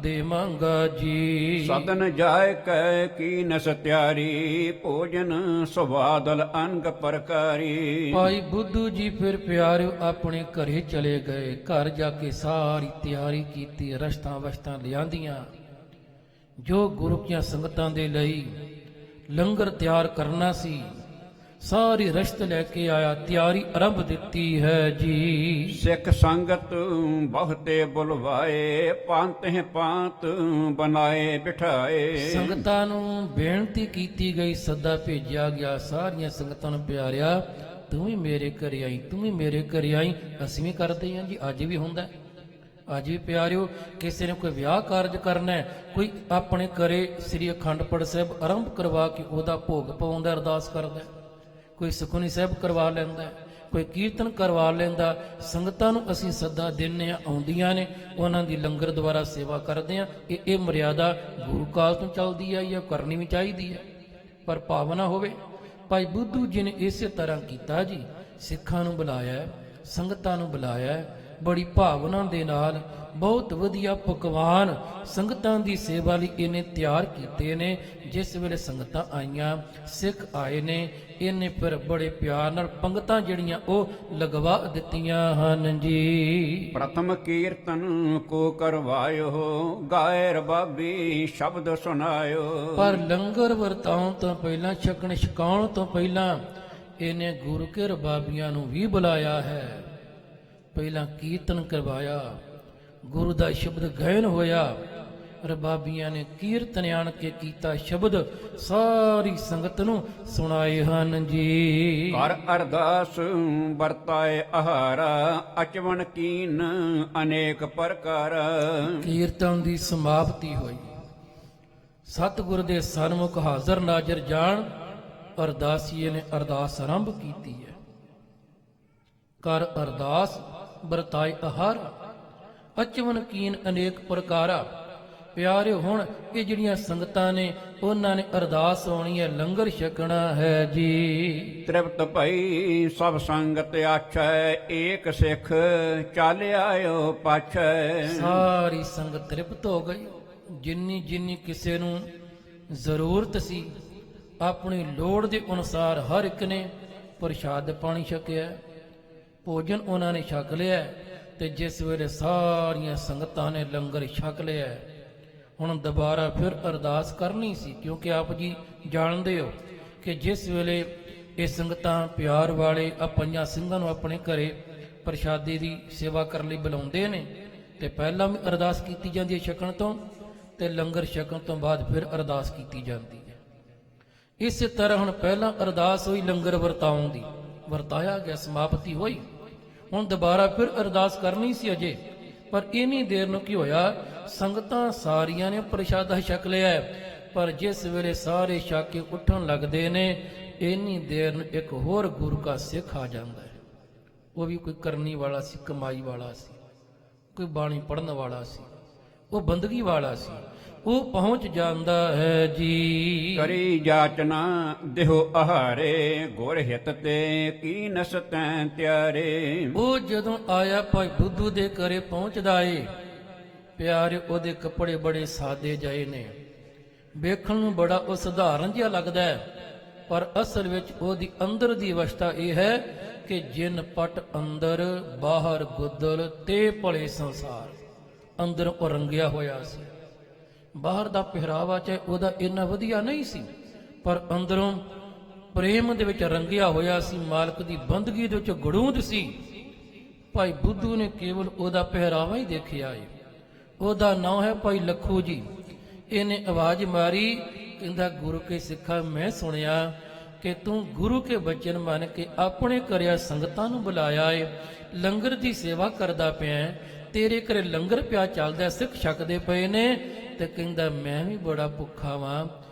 ਦੇਵਾਂਗਾ ਜੀ। ਸਦਨ ਜਾਇ ਕੈ ਕੀਨ ਸਤਿਆਰੀ, ਭੋਜਨ ਸਵਾਦਲ ਅੰਗ ਪ੍ਰਕਾਰੀ। ਭਾਈ ਬੁੱਧੂ ਜੀ ਫਿਰ ਪਿਆਰਿਓ ਆਪਣੇ ਘਰੇ ਚਲੇ ਗਏ। ਘਰ ਜਾ ਕੇ ਸਾਰੀ ਤਿਆਰੀ ਕੀਤੀ, ਰਸ਼ਤਾਂ ਵਸ਼ਤਾਂ ਲਿਆਂਦੀਆਂ, ਜੋ ਗੁਰੂ ਦੀਆਂ ਸੰਗਤਾਂ ਦੇ ਲਈ ਲੰਗਰ ਤਿਆਰ ਕਰਨਾ ਸੀ, ਸਾਰੀ ਰਸ਼ਤ ਲੈ ਕੇ ਆਇਆ, ਤਿਆਰੀ ਆਰੰਭ ਦਿੱਤੀ ਹੈ ਜੀ। ਸਿੱਖ ਸੰਗਤ ਬਹੁਤੇ ਬੁਲਵਾਏ, ਪਾਂਤੇ ਪਾਂਤ ਬਣਾਏ ਬਿਠਾਏ। ਸੰਗਤਾਂ ਨੂੰ ਬੇਨਤੀ ਕੀਤੀ ਗਈ, ਸੱਦਾ ਭੇਜਿਆ ਗਿਆ ਸਾਰੀਆਂ ਸੰਗਤਾਂ ਨੂੰ, ਪਿਆਰਿਆ ਤੂੰ ਵੀ ਮੇਰੇ ਘਰੇ ਆਈ, ਤੂੰ ਵੀ ਮੇਰੇ ਘਰੇ ਆਈ। ਅਸੀਂ ਵੀ ਕਰਦੇ ਹਾਂ ਜੀ, ਅੱਜ ਵੀ ਹੁੰਦਾ। ਅੱਜ ਵੀ ਪਿਆਰਿਓ ਕਿਸੇ ਨੇ ਕੋਈ ਵਿਆਹ ਕਾਰਜ ਕਰਨਾ ਹੈ, ਕੋਈ ਆਪਣੇ ਘਰੇ ਸ੍ਰੀ ਅਖੰਡ ਪਾਠ ਸਾਹਿਬ ਆਰੰਭ ਕਰਵਾ ਕੇ ਉਹਦਾ ਭੋਗ ਪਾਉਂਦਾ, ਅਰਦਾਸ ਕਰਦਾ, ਕੋਈ ਸੁਖਮਨੀ ਸਾਹਿਬ ਕਰਵਾ ਲੈਂਦਾ, ਕੋਈ ਕੀਰਤਨ ਕਰਵਾ ਲੈਂਦਾ। ਸੰਗਤਾਂ ਨੂੰ ਅਸੀਂ ਸੱਦਾ ਦਿੰਨੇ ਆ, ਆਉਂਦੀਆਂ ਨੇ, ਉਹਨਾਂ ਦੀ ਲੰਗਰ ਦੁਆਰਾ ਸੇਵਾ ਕਰਦੇ ਆ। ਇਹ ਮਰਿਆਦਾ ਗੁਰੂ ਕਾਲ ਤੋਂ ਚੱਲਦੀ ਆ, ਇਹ ਕਰਨੀ ਵੀ ਚਾਹੀਦੀ ਹੈ, ਪਰ ਭਾਵਨਾ ਹੋਵੇ। ਭਾਈ ਬੁੱਧੂ ਜੀ ਨੇ ਇਸੇ ਤਰ੍ਹਾਂ ਕੀਤਾ ਜੀ, ਸਿੱਖਾਂ ਨੂੰ ਬੁਲਾਇਆ, ਸੰਗਤਾਂ ਨੂੰ ਬੁਲਾਇਆ, ਬੜੀ ਭਾਵਨਾ ਦੇ ਨਾਲ ਬਹੁਤ ਵਧੀਆ ਪਕਵਾਨ ਸੰਗਤਾਂ ਦੀ ਸੇਵਾ ਲਈ ਇਹਨੇ ਤਿਆਰ ਕੀਤੇ ਨੇ। ਜਿਸ ਵੇਲੇ ਸੰਗਤਾਂ ਆਈਆਂ, ਸਿੱਖ ਆਏ ਨੇ, ਇਹਨੇ ਫਿਰ ਬੜੇ ਪਿਆਰ ਨਾਲ ਪੰਗਤਾਂ ਜਿਹੜੀਆਂ ਉਹ ਲਗਵਾ ਦਿੱਤੀਆਂ ਹਨ ਜੀ। ਪ੍ਰਥਮ ਕੀਰਤਨ ਕੋ ਕਰਵਾਇਓ, ਗਾਏ ਰਬਾਬੀ ਸ਼ਬਦ ਸੁਨਾਇਓ। ਪਰ ਲੰਗਰ ਵਰਤਾਉਣ ਤੋਂ ਪਹਿਲਾਂ, ਛਕਣ ਛਕਾਉਣ ਤੋਂ ਪਹਿਲਾਂ ਇਹਨੇ ਗੁਰੂ ਕੇ ਰਬਾਬੀਆਂ ਨੂੰ ਵੀ ਬੁਲਾਇਆ ਹੈ। ਪਹਿਲਾਂ ਕੀਰਤਨ ਕਰਵਾਇਆ, ਗੁਰੂ ਦਾ ਸ਼ਬਦ ਗਾਇਨ ਹੋਇਆ, ਰਬਾਬੀਆਂ ਨੇ ਕੀਰਤਨ ਆਣ ਕੇ ਕੀਤਾ ਸ਼ਬਦ ਸਾਰੀ ਸੰਗਤ ਨੂੰ ਸੁਣਾਏ ਹਨ ਜੀ। ਕਰ ਅਰਦਾਸ ਵਰਤਾਏ ਆਹਾਰਾ ਅਚਵਨ ਕੀਨ ਅਨੇਕ ਪ੍ਰਕਾਰ। ਕੀਰਤਨ ਦੀ ਸਮਾਪਤੀ ਹੋਈ, ਸਤਿਗੁਰ ਦੇ ਸਨਮੁਖ ਹਾਜ਼ਰ ਨਾਜ਼ਰ ਜਾਣ ਅਰਦਾਸੀਏ ਨੇ ਅਰਦਾਸ ਆਰੰਭ ਕੀਤੀ ਹੈ। ਕਰ ਅਰਦਾਸ ਵਰਤਾਏ ਆਹਾਰਾ ਅਚਵਨ ਕੀਨ ਅਨੇਕ ਪ੍ਰਕਾਰਾ। ਪਿਆਰੇ ਹੁਣ ਇਹ ਜਿਹੜੀਆਂ ਸੰਗਤਾਂ ਨੇ ਉਹਨਾਂ ਨੇ ਅਰਦਾਸ ਹੋਣੀ ਹੈ, ਲੰਗਰ ਛਕਣਾ ਹੈ ਜੀ। ਤ੍ਰਿਪਤ ਭਈ ਸਭ ਸੰਗਤ ਆਛੈ ਏਕ ਸਿੱਖ ਚੱਲ ਆਇਓ ਪਾਛੈ। ਸਾਰੀ ਸੰਗਤ ਤ੍ਰਿਪਤ ਹੋ ਗਈ। ਜਿੰਨੀ ਜਿੰਨੀ ਕਿਸੇ ਨੂੰ ਜ਼ਰੂਰਤ ਸੀ ਆਪਣੀ ਲੋੜ ਦੇ ਅਨੁਸਾਰ ਹਰ ਇੱਕ ਨੇ ਪ੍ਰਸ਼ਾਦ ਪਾਣੀ ਛਕਿਆ, ਭੋਜਨ ਉਹਨਾਂ ਨੇ ਛਕ ਲਿਆ। ਤੇ ਜਿਸ ਵੇਲੇ ਸਾਰੀਆਂ ਸੰਗਤਾਂ ਨੇ ਲੰਗਰ ਛਕ ਲਿਆ, ਹੁਣ ਦੁਬਾਰਾ ਫਿਰ ਅਰਦਾਸ ਕਰਨੀ ਸੀ, ਕਿਉਂਕਿ ਆਪ ਜੀ ਜਾਣਦੇ ਹੋ ਕਿ ਜਿਸ ਵੇਲੇ ਇਹ ਸੰਗਤਾਂ ਪਿਆਰ ਵਾਲੇ ਆ ਪੰਜਾਂ ਸਿੰਘਾਂ ਨੂੰ ਆਪਣੇ ਘਰੇ ਪ੍ਰਸ਼ਾਦੇ ਦੀ ਸੇਵਾ ਕਰਨ ਲਈ ਬੁਲਾਉਂਦੇ ਨੇ ਤੇ ਪਹਿਲਾਂ ਵੀ ਅਰਦਾਸ ਕੀਤੀ ਜਾਂਦੀ ਹੈ ਛਕਣ ਤੋਂ, ਤੇ ਲੰਗਰ ਛਕਣ ਤੋਂ ਬਾਅਦ ਫਿਰ ਅਰਦਾਸ ਕੀਤੀ ਜਾਂਦੀ ਹੈ। ਇਸੇ ਤਰ੍ਹਾਂ ਹੁਣ ਪਹਿਲਾਂ ਅਰਦਾਸ ਹੋਈ ਲੰਗਰ ਵਰਤਾਉਣ ਦੀ, ਵਰਤਾਇਆ ਗਿਆ, ਸਮਾਪਤੀ ਹੋਈ। ਹੁਣ ਦੁਬਾਰਾ ਫਿਰ ਅਰਦਾਸ ਕਰਨੀ ਸੀ ਅਜੇ, ਪਰ ਇੰਨੀ ਦੇਰ ਨੂੰ ਕੀ ਹੋਇਆ, ਸੰਗਤਾਂ ਸਾਰੀਆਂ ਨੇ ਪ੍ਰਸ਼ਾਦਾ ਛਕ ਲਿਆ, ਪਰ ਜਿਸ ਵੇਲੇ ਸਾਰੇ ਛਕ ਕੇ ਉੱਠਣ ਲੱਗਦੇ ਨੇ ਇੰਨੀ ਦੇਰ ਨੂੰ ਇੱਕ ਹੋਰ ਗੁਰੂ ਕਾ ਸਿੱਖ ਆ ਜਾਂਦਾ ਹੈ। ਉਹ ਵੀ ਕੋਈ ਕਰਨੀ ਵਾਲਾ ਸੀ, ਕਮਾਈ ਵਾਲਾ ਸੀ, ਕੋਈ ਬਾਣੀ ਪੜ੍ਹਨ ਵਾਲਾ ਸੀ, ਉਹ ਬੰਦਗੀ ਵਾਲਾ ਸੀ। ਉਹ ਪਹੁੰਚ ਜਾਂਦਾ ਹੈ ਜੀ। ਕਰੀ ਜਾਚਨਾ ਦੇਹੋ ਆਹਾਰੇ ਗੁਰ ਹਿਤ ਤੇ ਕੀ ਨਸਤੈ ਤਿਆਰੇ। ਉਹ ਜਦੋਂ ਆਇਆ ਭਾਈ ਬੁੱਧੂ ਦੇ ਘਰੇ ਪਹੁੰਚਦਾ ਏ, ਪਿਆਰੇ ਉਹਦੇ ਕੱਪੜੇ ਬੜੇ ਸਾਦੇ ਜਿਹੇ ਨੇ, ਵੇਖਣ ਨੂੰ ਬੜਾ ਉਹ ਸਧਾਰਨ ਜਿਹਾ ਲੱਗਦਾ ਹੈ, ਪਰ ਅਸਲ ਵਿੱਚ ਉਹਦੀ ਅੰਦਰ ਦੀ ਅਵਸਥਾ ਇਹ ਹੈ ਕਿ ਜਿਨ ਪਟ ਅੰਦਰ ਬਾਹਰ ਗੁੱਦਲ ਤੇ ਭਲੇ ਸੰਸਾਰ। ਅੰਦਰ ਉਹ ਰੰਗਿਆ ਹੋਇਆ ਸੀ, ਬਾਹਰ ਦਾ ਪਹਿਰਾਵਾ ਚਾਹੇ ਉਹਦਾ ਇੰਨਾ ਵਧੀਆ ਨਹੀਂ ਸੀ, ਪਰ ਅੰਦਰੋਂ ਪ੍ਰੇਮ ਦੇ ਵਿੱਚ ਰੰਗਿਆ ਹੋਇਆ ਸੀ, ਮਾਲਕ ਦੀ ਬੰਦਗੀ ਦੇ ਵਿੱਚ ਗੜੂੰਦ ਸੀ। ਭਾਈ ਬੁੱਧੂ ਨੇ ਕੇਵਲ ਉਹਦਾ ਪਹਿਰਾਵਾ ਹੀ ਦੇਖਿਆ ਏ। ਉਹਦਾ ਨਾਂ ਹੈ ਭਾਈ ਲੱਖੂ ਜੀ। ਇਹਨੇ ਆਵਾਜ਼ ਮਾਰੀ, ਕਹਿੰਦਾ ਗੁਰੂ ਕੇ ਸਿੱਖਾ, ਮੈਂ ਸੁਣਿਆ ਕਿ ਤੂੰ ਗੁਰੂ ਕੇ ਬਚਨ ਮੰਨ ਕੇ ਆਪਣੇ ਘਰਿਆ ਸੰਗਤਾਂ ਨੂੰ ਬੁਲਾਇਆ ਏ, ਲੰਗਰ ਦੀ ਸੇਵਾ ਕਰਦਾ ਪਿਆ, ਤੇਰੇ ਘਰੇ ਲੰਗਰ ਪਿਆ ਚੱਲਦਾ, ਸਿੱਖ ਛਕਦੇ ਪਏ ਨੇ। ਤੇ ਕਹਿੰਦਾ ਮੈਂ ਵੀ ਬੜਾ ਭੁੱਖਾ ਵਾਂ,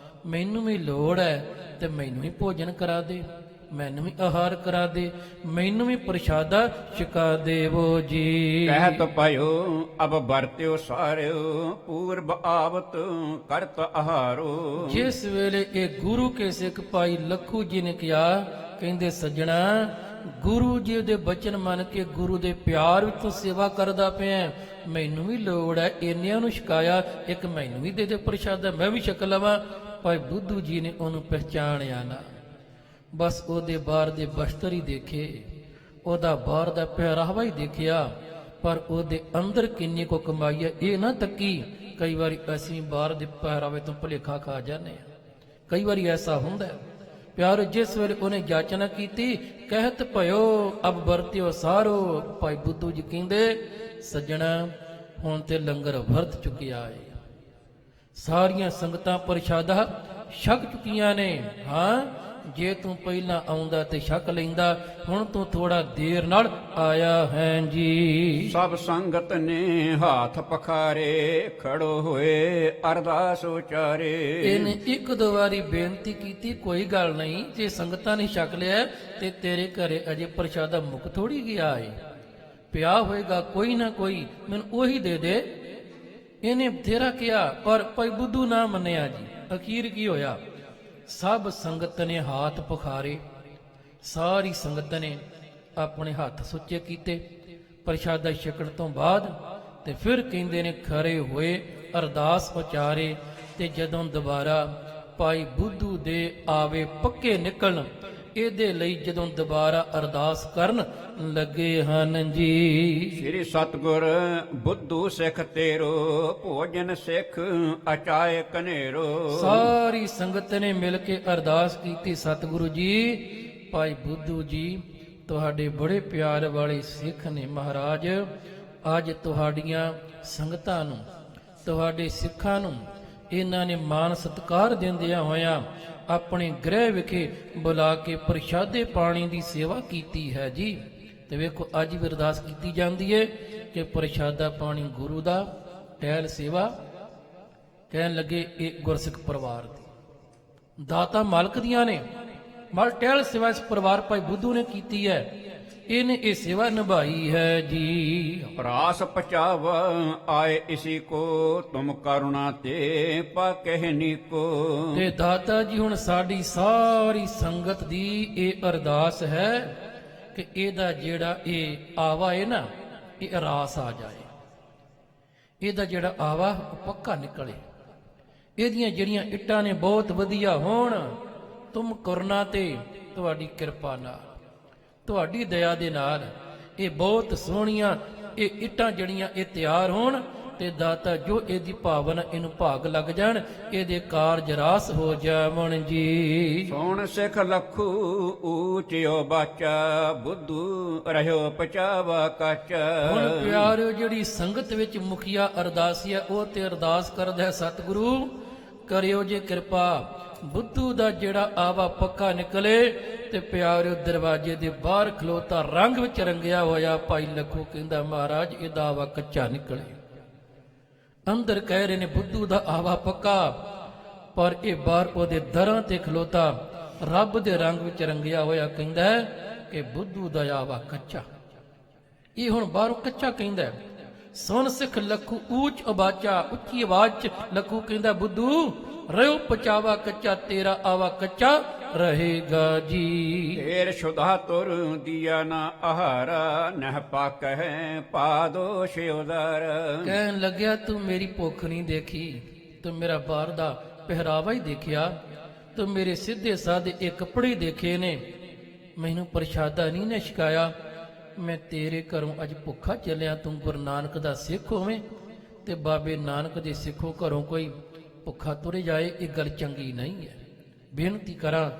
ਮੈਨੂੰ ਵੀ ਲੋੜ ਹੈ, ਤੇ ਮੈਨੂੰ ਵੀ ਭੋਜਨ ਕਰਾ ਦੇ, ਮੈਨੂੰ ਵੀ ਆਹਾਰ ਕਰਾ ਦੇ, ਮੈਨੂੰ ਵੀ ਪ੍ਰਸ਼ਾਦਾ ਛਕਾ ਦੇਵੋ ਜੀ। ਕਹਿਤ ਭਇਓ ਅਬ ਵਰਤਿਓ ਸਾਰਿਓ ਪੂਰਬ ਆਵਤ ਕਰਤ ਆਹਾਰੋ। ਜਿਸ ਵੇਲੇ ਇਹ ਗੁਰੂ ਕੇ ਸਿੱਖ ਭਾਈ ਲੱਖੂ ਜੀ ਨੇ ਕਿਹਾ, ਕਹਿੰਦੇ ਸੱਜਣਾ ਗੁਰੂ ਜੀ ਦੇ ਬਚਨ ਮੰਨ ਕੇ ਗੁਰੂ ਦੇ ਪਿਆਰ ਵਿੱਚ ਤੂੰ ਸੇਵਾ ਕਰਦਾ ਪਿਆ, ਮੈਨੂੰ ਵੀ ਲੋੜ ਹੈ, ਇੰਨਿਆਂ ਨੂੰ ਛਕਾਇਆ, ਇੱਕ ਮੈਨੂੰ ਵੀ ਦੇ ਦੇ ਪ੍ਰਸ਼ਾਦਾ, ਮੈਂ ਵੀ ਛਕ ਲਵਾਂ। ਭਾਈ ਬੁੱਧੂ ਜੀ ਨੇ ਉਹਨੂੰ ਪਹਿਚਾਣਿਆ ਨਾ, ਬਸ ਉਹਦੇ ਬਾਹਰ ਦੇ ਬਸਤਰ ਹੀ ਦੇਖੇ, ਉਹਦਾ ਬਾਹਰ ਦਾ ਪਹਿਰਾਵਾ ਹੀ ਦੇਖਿਆ, ਪਰ ਉਹਦੇ ਅੰਦਰ ਕਿੰਨੀ ਕੋ ਕਮਾਈ ਹੈ ਇਹ ਨਾ ਤੱਕੀ। ਕਈ ਵਾਰੀ ਅਸੀਂ ਬਾਹਰ ਦੇ ਪਹਿਰਾਵੇ ਤੋਂ ਭੁਲੇਖਾ ਖਾ ਜਾਂਦੇ ਹਾਂ, ਕਈ ਵਾਰੀ ਐਸਾ ਹੁੰਦਾ ਹੈ। ਪਿਆਰ ਜਿਸ ਵੇਲੇ ਉਹਨੇ ਜਾਚਨਾ ਕੀਤੀ, ਕਹਿਤ ਭਇਓ ਅਬ ਵਰਤਿਓ ਸਾਰੋ। ਭਾਈ ਬੁੱਧੂ ਜੀ ਕਹਿੰਦੇ ਸੱਜਣਾ ਹੁਣ ਤੇ ਲੰਗਰ ਵਰਤ ਚੁੱਕਿਆ ਹੈ, ਸਾਰੀਆਂ ਸੰਗਤਾਂ ਪ੍ਰਸ਼ਾਦਾ ਛਕ ਚੁੱਕੀਆਂ ਨੇ। ਹਾਂ ਜੇ ਤੂੰ ਪਹਿਲਾਂ ਆਉਂਦਾ ਤੇ ਛਕ ਲੈਂਦਾ, ਹੁਣ ਤੂੰ ਥੋੜਾ ਦੇਰ ਨਾਲ ਆਇਆ ਹੈ ਜੀ। ਸਭ ਸੰਗਤ ਨੇ ਹਾਥ ਪਖਾਰੇ ਖੜੋ ਹੋਏ ਅਰਦਾਸ ਉਚਾਰੇ। ਇਹਨੇ ਇੱਕ ਦੋ ਵਾਰੀ ਬੇਨਤੀ ਕੀਤੀ, ਕੋਈ ਗੱਲ ਨਹੀਂ, ਜੇ ਸੰਗਤਾਂ ਨੇ ਛਕ ਲਿਆ ਤੇ ਤੇਰੇ ਘਰੇ ਅਜੇ ਪ੍ਰਸ਼ਾਦਾ ਮੁੱਕ ਥੋੜੀ ਗਿਆ ਏ, ਪਿਆ ਹੋਏਗਾ ਕੋਈ ਨਾ ਕੋਈ, ਮੈਨੂੰ ਉਹੀ ਦੇ ਦੇ। ਇਹਨੇ ਬਥੇਰਾ ਕਿਹਾ, ਪਰ ਭਾਈ ਬੁੱਧੂ ਨਾ ਮੰਨਿਆ ਜੀ। ਅਖੀਰ ਕੀ ਹੋਇਆ, ਸਭ ਸੰਗਤ ਨੇ ਹਾਥ ਪਖਾਰੇ, ਸਾਰੀ ਸੰਗਤ ਨੇ ਆਪਣੇ ਹੱਥ ਸੁੱਚੇ ਕੀਤੇ ਪ੍ਰਸ਼ਾਦਾ ਛਕਣ ਤੋਂ ਬਾਅਦ, ਤੇ ਫਿਰ ਕਹਿੰਦੇ ਨੇ ਖੜੇ ਹੋਏ ਅਰਦਾਸ ਉਚਾਰੇ। ਤੇ ਜਦੋਂ ਦੁਬਾਰਾ ਭਾਈ ਬੁੱਧੂ ਦੇ ਆਵੇ ਪੱਕੇ ਨਿਕਲਣ, ਇਹਦੇ ਲਈ ਜਦੋਂ ਦੁਬਾਰਾ ਅਰਦਾਸ ਕਰਨ ਲੱਗੇ ਹਨ ਜੀ। ਸ੍ਰੀ ਸਤਿਗੁਰ ਬੁੱਧੂ ਸਿੱਖ ਤੇਰੋ ਭੋਜਨ ਸਿੱਖ ਅਚਾਏ ਕਨੇਰੋ। ਸਾਰੀ ਸੰਗਤ ਨੇ ਮਿਲ ਕੇ ਅਰਦਾਸ ਕੀਤੀ, ਸਤਿਗੁਰੂ ਜੀ ਭਾਈ ਬੁੱਧੂ ਜੀ ਤੁਹਾਡੇ ਬੜੇ ਪਿਆਰ ਵਾਲੇ ਸਿੱਖ ਨੇ ਮਹਾਰਾਜ, ਅੱਜ ਤੁਹਾਡੀਆਂ ਸੰਗਤਾਂ ਨੂੰ ਤੁਹਾਡੇ ਸਿੱਖਾਂ ਨੂੰ ਇਹਨਾਂ ਨੇ ਮਾਨ ਸਤਿਕਾਰ ਦਿੰਦਿਆਂ ਹੋਇਆਂ ਆਪਣੇ ਗ੍ਰਹਿ ਵਿਖੇ ਬੁਲਾ ਕੇ ਪ੍ਰਸ਼ਾਦੇ ਪਾਣੀ ਦੀ ਸੇਵਾ ਕੀਤੀ ਹੈ ਜੀ। ਤੇ ਵੇਖੋ ਅੱਜ ਵੀ ਅਰਦਾਸ ਕੀਤੀ ਜਾਂਦੀ ਹੈ ਕਿ ਪ੍ਰਸ਼ਾਦਾ ਪਾਣੀ ਗੁਰੂ ਦਾ, ਟਹਿਲ ਸੇਵਾ ਕਹਿਣ ਲੱਗੇ ਇਹ ਗੁਰਸਿੱਖ ਪਰਿਵਾਰ ਦੀ ਦਾਤਾ ਮਾਲਕ ਦੀਆਂ ਨੇ। ਮਲ ਟਹਿਲ ਸੇਵਾ ਇਸ ਪਰਿਵਾਰ ਭਾਈ ਬੁੱਧੂ ਨੇ ਕੀਤੀ ਹੈ, ਇਹਨੇ ਇਹ ਸੇਵਾ ਨਿਭਾਈ ਹੈ ਜੀ। ਰਾਸ ਪਚਾਵ ਆਏ ਇਸੀ ਕੋ ਤੁਮ ਕਰੁਣਾ ਤੇ ਪਾਕਹਿ ਕੋ। ਤੇ ਦਾਤਾ ਜੀ ਹੁਣ ਸਾਡੀ ਸਾਰੀ ਸੰਗਤ ਦੀ ਇਹ ਅਰਦਾਸ ਹੈ ਕਿ ਇਹਦਾ ਜਿਹੜਾ ਇਹ ਆਵਾ ਹੈ ਨਾ, ਇਹ ਰਾਸ ਆ ਜਾਏ, ਇਹਦਾ ਜਿਹੜਾ ਆਵਾ ਉਹ ਪੱਕਾ ਨਿਕਲੇ, ਇਹਦੀਆਂ ਜਿਹੜੀਆਂ ਇੱਟਾਂ ਨੇ ਬਹੁਤ ਵਧੀਆ ਹੋਣ। ਤੁਮ ਕਰਨਾ ਤੇ ਤੁਹਾਡੀ ਕਿਰਪਾ ਨਾਲ, ਤੁਹਾਡੀ ਦਇਆ ਦੇ ਨਾਲ ਇਹ ਬਹੁਤ ਸੋਹਣੀਆਂ ਇਹ ਇੱਟਾਂ ਜਿਹੜੀਆਂ ਇਹ ਤਿਆਰ ਹੋਣ ਤੇ ਦਾਤਾ ਜੋ ਇਹਦੀ ਭਾਵਨਾ ਇਹਨੂੰ ਭਾਗ ਲੱਗ ਜਾਣ, ਇਹਦੇ ਕਾਰਜ ਰਾਸ ਹੋ ਜਾਵਣ ਜੀ। ਸੋਣ ਸਿੱਖ ਲਖੂ ਊਚਿਓ ਬਾਚਾ ਬੁੱਧੂ ਰਹਿਓ ਪਚਾਵਾ ਕਾਚਾ। ਹੁਣ ਪਿਆਰਿਓ ਜਿਹੜੀ ਸੰਗਤ ਵਿੱਚ ਮੁਖੀਆ ਅਰਦਾਸੀਆ ਉਹ ਤੇ ਅਰਦਾਸ ਕਰਦਾ ਹੈ, ਸਤਿਗੁਰੂ ਕਰਿਓ ਜੇ ਕਿਰਪਾ ਬੁੱਧੂ ਦਾ ਜਿਹੜਾ ਆਵਾ ਪੱਕਾ ਨਿਕਲੇ। ਤੇ ਪਿਆਰਿਓ ਦਰਵਾਜ਼ੇ ਦੇ ਬਾਹਰ ਖਲੋਤਾ ਰੰਗ ਵਿੱਚ ਰੰਗਿਆ ਹੋਇਆ ਭਾਈ ਲੱਖੂ ਕਹਿੰਦਾ ਮਹਾਰਾਜ ਇਹਦਾ ਆਵਾ ਕੱਚਾ ਨਿਕਲੇ। ਅੰਦਰ ਕਹਿ ਰਹੇ ਨੇ ਬੁੱਧੂ ਦਾ ਆਵਾ ਪੱਕਾ, ਪਰ ਇਹ ਬਾਹਰ ਉਹਦੇ ਦਰਾਂ ਤੇ ਖਲੋਤਾ ਰੱਬ ਦੇ ਰੰਗ ਵਿੱਚ ਰੰਗਿਆ ਹੋਇਆ ਕਹਿੰਦਾ ਹੈ ਕਿ ਬੁੱਧੂ ਦਾ ਆਵਾ ਕੱਚਾ। ਇਹ ਹੁਣ ਬਾਹਰੋਂ ਕੱਚਾ ਕਹਿੰਦਾ। ਸੁਣ ਸਿੱਖ ਲੱਖੂ ਊਚ ਉਬਾਚਾ, ਉੱਚੀ ਆਵਾਜ਼ 'ਚ ਲੱਖੂ ਕਹਿੰਦਾ ਬੁੱਧੂ ਰਹਿਓ ਪਚਾਵਾ ਕੱਚਾ, ਤੇਰਾ ਆਵਾ ਕੱਚਾ ਰਹੇਗਾ ਜੀ। ਢੇਰ ਸ਼ੁਧਾ ਤੁਰ ਦੀਆ ਨਾ ਆਹਾਰਾ ਨਹਿ ਪਾਕਹਿ ਪਾਦੋਸ਼ ਉਦਰ। ਕਹਿਣ ਲੱਗਿਆ ਤੂੰ ਮੇਰੀ ਭੁੱਖ ਨਹੀਂ ਦੇਖੀ, ਤੂੰ ਮੇਰਾ ਬਾਹਰ ਦਾ ਪਹਿਰਾਵਾ ਹੀ ਦੇਖਿਆ, ਤੂੰ ਮੇਰੇ ਸਿੱਧੇ ਸਾਦੇ ਇਹ ਕੱਪੜੇ ਦੇਖੇ ਨੇ, ਮੈਨੂੰ ਪ੍ਰਸ਼ਾਦਾ ਨਹੀਂ ਨੇ ਛਕਾਇਆ। ਮੈਂ ਤੇਰੇ ਘਰੋਂ ਅੱਜ ਭੁੱਖਾ ਚੱਲਿਆ, ਤੂੰ ਗੁਰੂ ਨਾਨਕ ਦਾ ਸਿੱਖ ਹੋਵੇਂ ਤੇ ਬਾਬੇ ਨਾਨਕ ਦੇ ਸਿੱਖੋਂ ਘਰੋਂ ਕੋਈ ਭੁੱਖਾ ਤੁਰ ਜਾਏ, ਇਹ ਗੱਲ ਚੰਗੀ ਨਹੀਂ ਹੈ। ਬੇਨਤੀ ਕਰਾਂ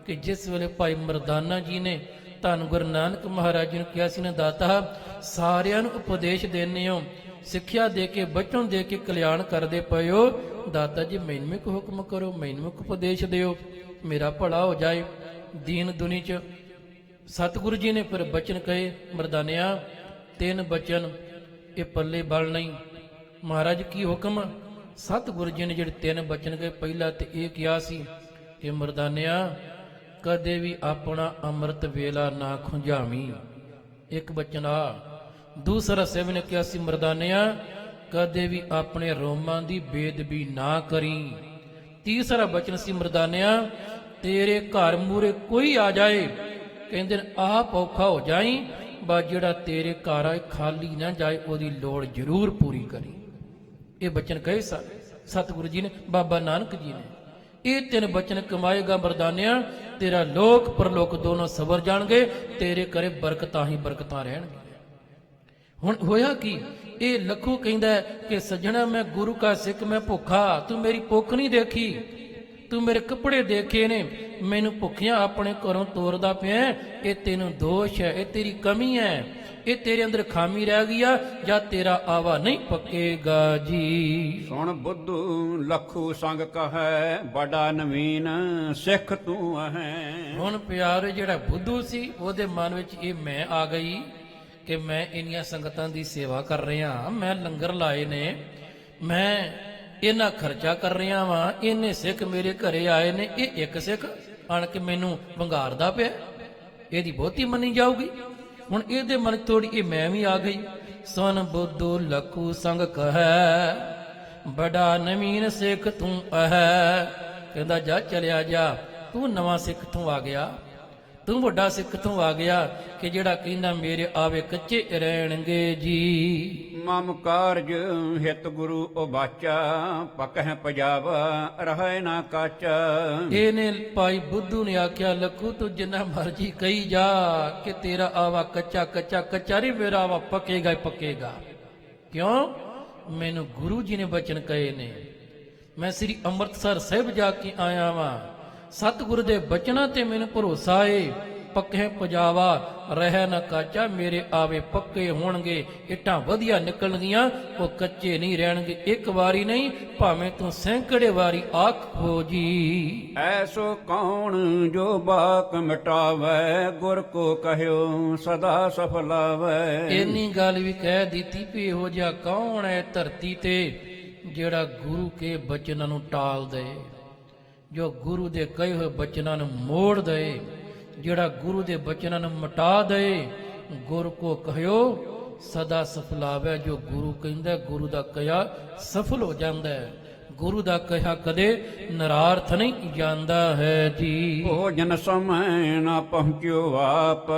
ਕਿ ਜਿਸ ਵੇਲੇ ਭਾਈ ਮਰਦਾਨਾ ਜੀ ਨੇ ਧੰਨ ਗੁਰੂ ਨਾਨਕ ਮਹਾਰਾਜ ਜੀ ਨੂੰ ਕਿਹਾ ਸੀ ਨਾ ਦਾਤਾ ਸਾਰਿਆਂ ਨੂੰ ਉਪਦੇਸ਼ ਦੇਣੇ ਹੋ, ਸਿੱਖਿਆ ਦੇ ਕੇ ਬਚਨ ਦੇ ਕੇ ਕਲਿਆਣ ਕਰਦੇ ਪਏ ਹੋ, ਦਾਤਾ ਜੀ ਮੈਨੂੰ ਇੱਕ ਹੁਕਮ ਕਰੋ, ਮੈਨੂੰ ਇੱਕ ਉਪਦੇਸ਼ ਦਿਓ, ਮੇਰਾ ਭਲਾ ਹੋ ਜਾਏ ਦੀਨ ਦੁਨੀ ਚ। ਸਤਿਗੁਰੂ ਜੀ ਨੇ ਫਿਰ ਬਚਨ ਕਹੇ, ਮਰਦਾਨਿਆ 3 ਬਚਨ ਇਹ ਪੱਲੇ ਬਲ ਨਹੀਂ। ਮਹਾਰਾਜ ਕੀ ਹੁਕਮ? ਸਤਿਗੁਰੂ ਜੀ ਨੇ ਜਿਹੜੇ 3 ਬਚਨ ਕਹੇ, ਪਹਿਲਾ ਤੇ ਇਹ ਕਿਹਾ ਸੀ ਕਿ ਮਰਦਾਨਿਆ ਕਦੇ ਵੀ ਆਪਣਾ ਅੰਮ੍ਰਿਤ ਵੇਲਾ ਨਾ ਖੁੰਝਾਵੀਂ, ਇੱਕ ਬਚਨ ਆ। ਦੂਸਰਾ ਸੇਵ ਨੇ ਕਿਹਾ ਸੀ ਮਰਦਾਨਿਆ ਕਦੇ ਵੀ ਆਪਣੇ ਰੋਮਾਂ ਦੀ ਬੇਦਬੀ ਨਾ ਕਰੀ। ਤੀਸਰਾ ਬਚਨ ਸੀ ਮਰਦਾਨਿਆ ਤੇਰੇ ਘਰ ਮੂਰੇ ਕੋਈ ਆ ਜਾਏ, ਕਹਿੰਦੇ ਨੇ ਆਪ ਔਖਾ ਹੋ ਜਾਈ, ਬਾ ਜਿਹੜਾ ਤੇਰੇ ਘਰ ਆਏ ਖਾਲੀ ਨਾ ਜਾਏ, ਉਹਦੀ ਲੋੜ ਜ਼ਰੂਰ ਪੂਰੀ ਕਰੀ। ਇਹ ਬਚਨ ਕਹੇ ਸਤਿਗੁਰੂ ਜੀ ਨੇ, ਬਾਬਾ ਨਾਨਕ ਜੀ ਨੇ। ਇਹ 3 ਬਚਨ ਕਮਾਏਗਾ ਮਰਦਾਨਿਆ, ਤੇਰਾ ਲੋਕ ਪਰਲੋਕ ਦੋਨੋਂ ਸਬਰ ਜਾਣਗੇ, ਤੇਰੇ ਘਰੇ ਬਰਕਤਾਂ ਹੀ ਬਰਕਤਾਂ ਰਹਿਣਗੀਆਂ। ਹੁਣ ਹੋਇਆ ਕੀ? ਇਹ ਲੱਖੂ ਕਹਿੰਦਾ ਕਿ ਸੱਜਣਾ ਮੈਂ ਗੁਰੂ ਕਾ ਸਿੱਖ, ਮੈਂ ਭੁੱਖਾ, ਤੂੰ ਮੇਰੀ ਭੁੱਖ ਨਹੀਂ ਦੇਖੀ, ਤੂੰ ਮੇਰੇ ਕੱਪੜੇ ਦੇਖੇ ਨੇ, ਮੈਨੂੰ ਭੁੱਖਿਆਂ ਆਪਣੇ ਘਰੋਂ ਤੋਰਦਾ ਪਿਆ, ਇਹ ਤੈਨੂੰ ਦੋਸ਼ ਹੈ, ਇਹ ਤੇਰੀ ਕਮੀ ਹੈ, ਇਹ ਤੇਰੇ ਅੰਦਰ ਖਾਮੀ ਰਹਿ ਗਈ ਆ, ਜਾਂ ਤੇਰਾ ਆਵਾ ਨਹੀਂ ਪੱਕੇਗਾ ਜੀ। ਸੁਣ ਬੁੱਧੂ ਲੱਖੂ ਸੰਗ ਕਹੈ ਬੜਾ ਨਵੀਨ ਸਿੱਖ ਤੂੰ ਹੈ। ਹੁਣ ਪਿਆਰੇ ਜਿਹੜਾ ਬੁੱਧੂ ਸੀ ਉਹਦੇ ਮਨ ਵਿੱਚ ਇਹ ਮੈਂ ਆ ਗਈ ਕਿ ਮੈਂ ਇੰਨੀਆਂ ਸੰਗਤਾਂ ਦੀ ਸੇਵਾ ਕਰ ਰਿਹਾ, ਮੈਂ ਲੰਗਰ ਲਾਏ ਨੇ, ਮੈਂ ਇਹਨਾਂ ਖਰਚਾ ਕਰ ਰਿਹਾ ਵਾਂ, ਇਹਨੇ ਸਿੱਖ ਮੇਰੇ ਘਰੇ ਆਏ ਨੇ, ਇਹ ਇੱਕ ਸਿੱਖ ਆਣ ਕੇ ਮੈਨੂੰ ਵੰਗਾਰਦਾ ਪਿਆ, ਇਹਦੀ ਬਹੁਤੀ ਮੰਨੀ ਜਾਊਗੀ। ਹੁਣ ਇਹਦੇ ਮਨ ਥੋੜੀ ਇਹ ਮੈਂ ਵੀ ਆ ਗਈ। ਸੁਨ ਬੁੱਧੂ ਲੱਖੂ ਸੰਗ ਕਹੈ ਬੜਾ ਨਵੀਨ ਸਿੱਖ ਤੂੰ ਹੈ। ਕਹਿੰਦਾ ਜਾ ਚਲਿਆ ਜਾ, ਤੂੰ ਨਵਾਂ ਸਿੱਖ ਤੋਂ ਆ ਗਿਆ, ਤੂੰ ਵੱਡਾ ਸਿੱਖ ਤੋਂ ਆ ਗਿਆ ਕਿ ਜਿਹੜਾ ਕਹਿੰਦਾ ਮੇਰੇ ਆਵੇ ਕੱਚੇ ਰਹਿਣਗੇ ਜੀ। ਮਮ ਕਾਰਜ ਹਿਤ ਗੁਰੂ ਉਬਾਚਾ ਪਕਹਿ ਪਜਾਵਾ ਰਹਿ ਨਾ ਕਾਚਾ। ਇਹਨੇ ਭਾਈ ਬੁੱਧੂ ਨੇ ਆਖਿਆ ਲੱਖੂ ਤੂੰ ਜਿੰਨਾ ਮਰਜੀ ਕਹੀ ਜਾ ਕਿ ਤੇਰਾ ਆਵਾ ਕੱਚਾ ਕੱਚਾ ਕੱਚਾ ਨਹੀਂ, ਮੇਰਾ ਆਵਾ ਪੱਕੇਗਾ ਹੀ ਪੱਕੇਗਾ। ਕਿਉਂ? ਮੈਨੂੰ ਗੁਰੂ ਜੀ ਨੇ ਬਚਨ ਕਹੇ ਨੇ, ਮੈਂ ਸ੍ਰੀ ਅੰਮ੍ਰਿਤਸਰ ਸਾਹਿਬ ਜਾ ਕੇ ਆਇਆ ਵਾਂ, ਸਤਿਗੁਰੂ ਦੇ ਬਚਨਾਂ ਤੇ ਮੈਨੂੰ ਭਰੋਸਾ ਏ ਪੱਕੇ ਪਜਾਵਾ ਰਹਿ ਨਾ ਕਾਚਾ, ਮੇਰੇ ਆਵੇ ਪੱਕੇ ਹੋਣਗੇ। ਇੱਟਾਂ ਵਧੀਆ ਨਿਕਲਣਗੀਆਂ, ਉਹ ਕੱਚੇ ਨਹੀਂ ਰਹਿਣਗੇ। ਇੱਕ ਵਾਰੀ ਨਹੀਂ, ਭਾਵੇਂ ਤੂੰ ਸੈਂਕੜੇ ਵਾਰੀ ਆਖ ਹੋ ਜੀ। ਐਸੋ ਕੌਣ ਜੋ ਬਾਕ ਮਿਟਾਵੈ, ਗੁਰ ਕੋ ਕਹਿਓ ਸਦਾ ਸਫਲਾਵੈ। ਇੰਨੀ ਗੱਲ ਵੀ ਕਹਿ ਦਿੱਤੀ ਵੀ ਇਹੋ ਜਿਹਾ ਕੌਣ ਹੈ ਧਰਤੀ ਤੇ ਜਿਹੜਾ ਗੁਰੂ ਕੇ ਬਚਨਾਂ ਨੂੰ ਟਾਲ ਦੇ, ਜੋ ਗੁਰੂ ਦੇ ਕਹੇ ਹੋਏ ਬਚਨਾਂ ਨੂੰ ਮੋੜ ਦੇ, ਜਿਹੜਾ ਗੁਰੂ ਦੇ ਬਚਨਾਂ ਨੂੰ ਮਿਟਾ ਦੇ। ਗੁਰ ਕੋ ਕਹਿਓ ਸਦਾ ਸਫਲਾਵੈ, ਜੋ ਗੁਰੂ ਕਹਿੰਦਾ ਗੁਰੂ ਦਾ ਕਿਹਾ ਸਫਲ ਹੋ ਜਾਂਦਾ ਹੈ। ਗੁਰੂ ਦਾ ਕਿਹਾ ਕਦੇ ਨਰਾਰਥ ਨਹੀਂ ਜਾਂਦਾ ਹੈ ਜੀ। ਭੋਜਨ ਸਮੈ ਨਾ ਪਹੁੰਚਿਓ ਆਪ,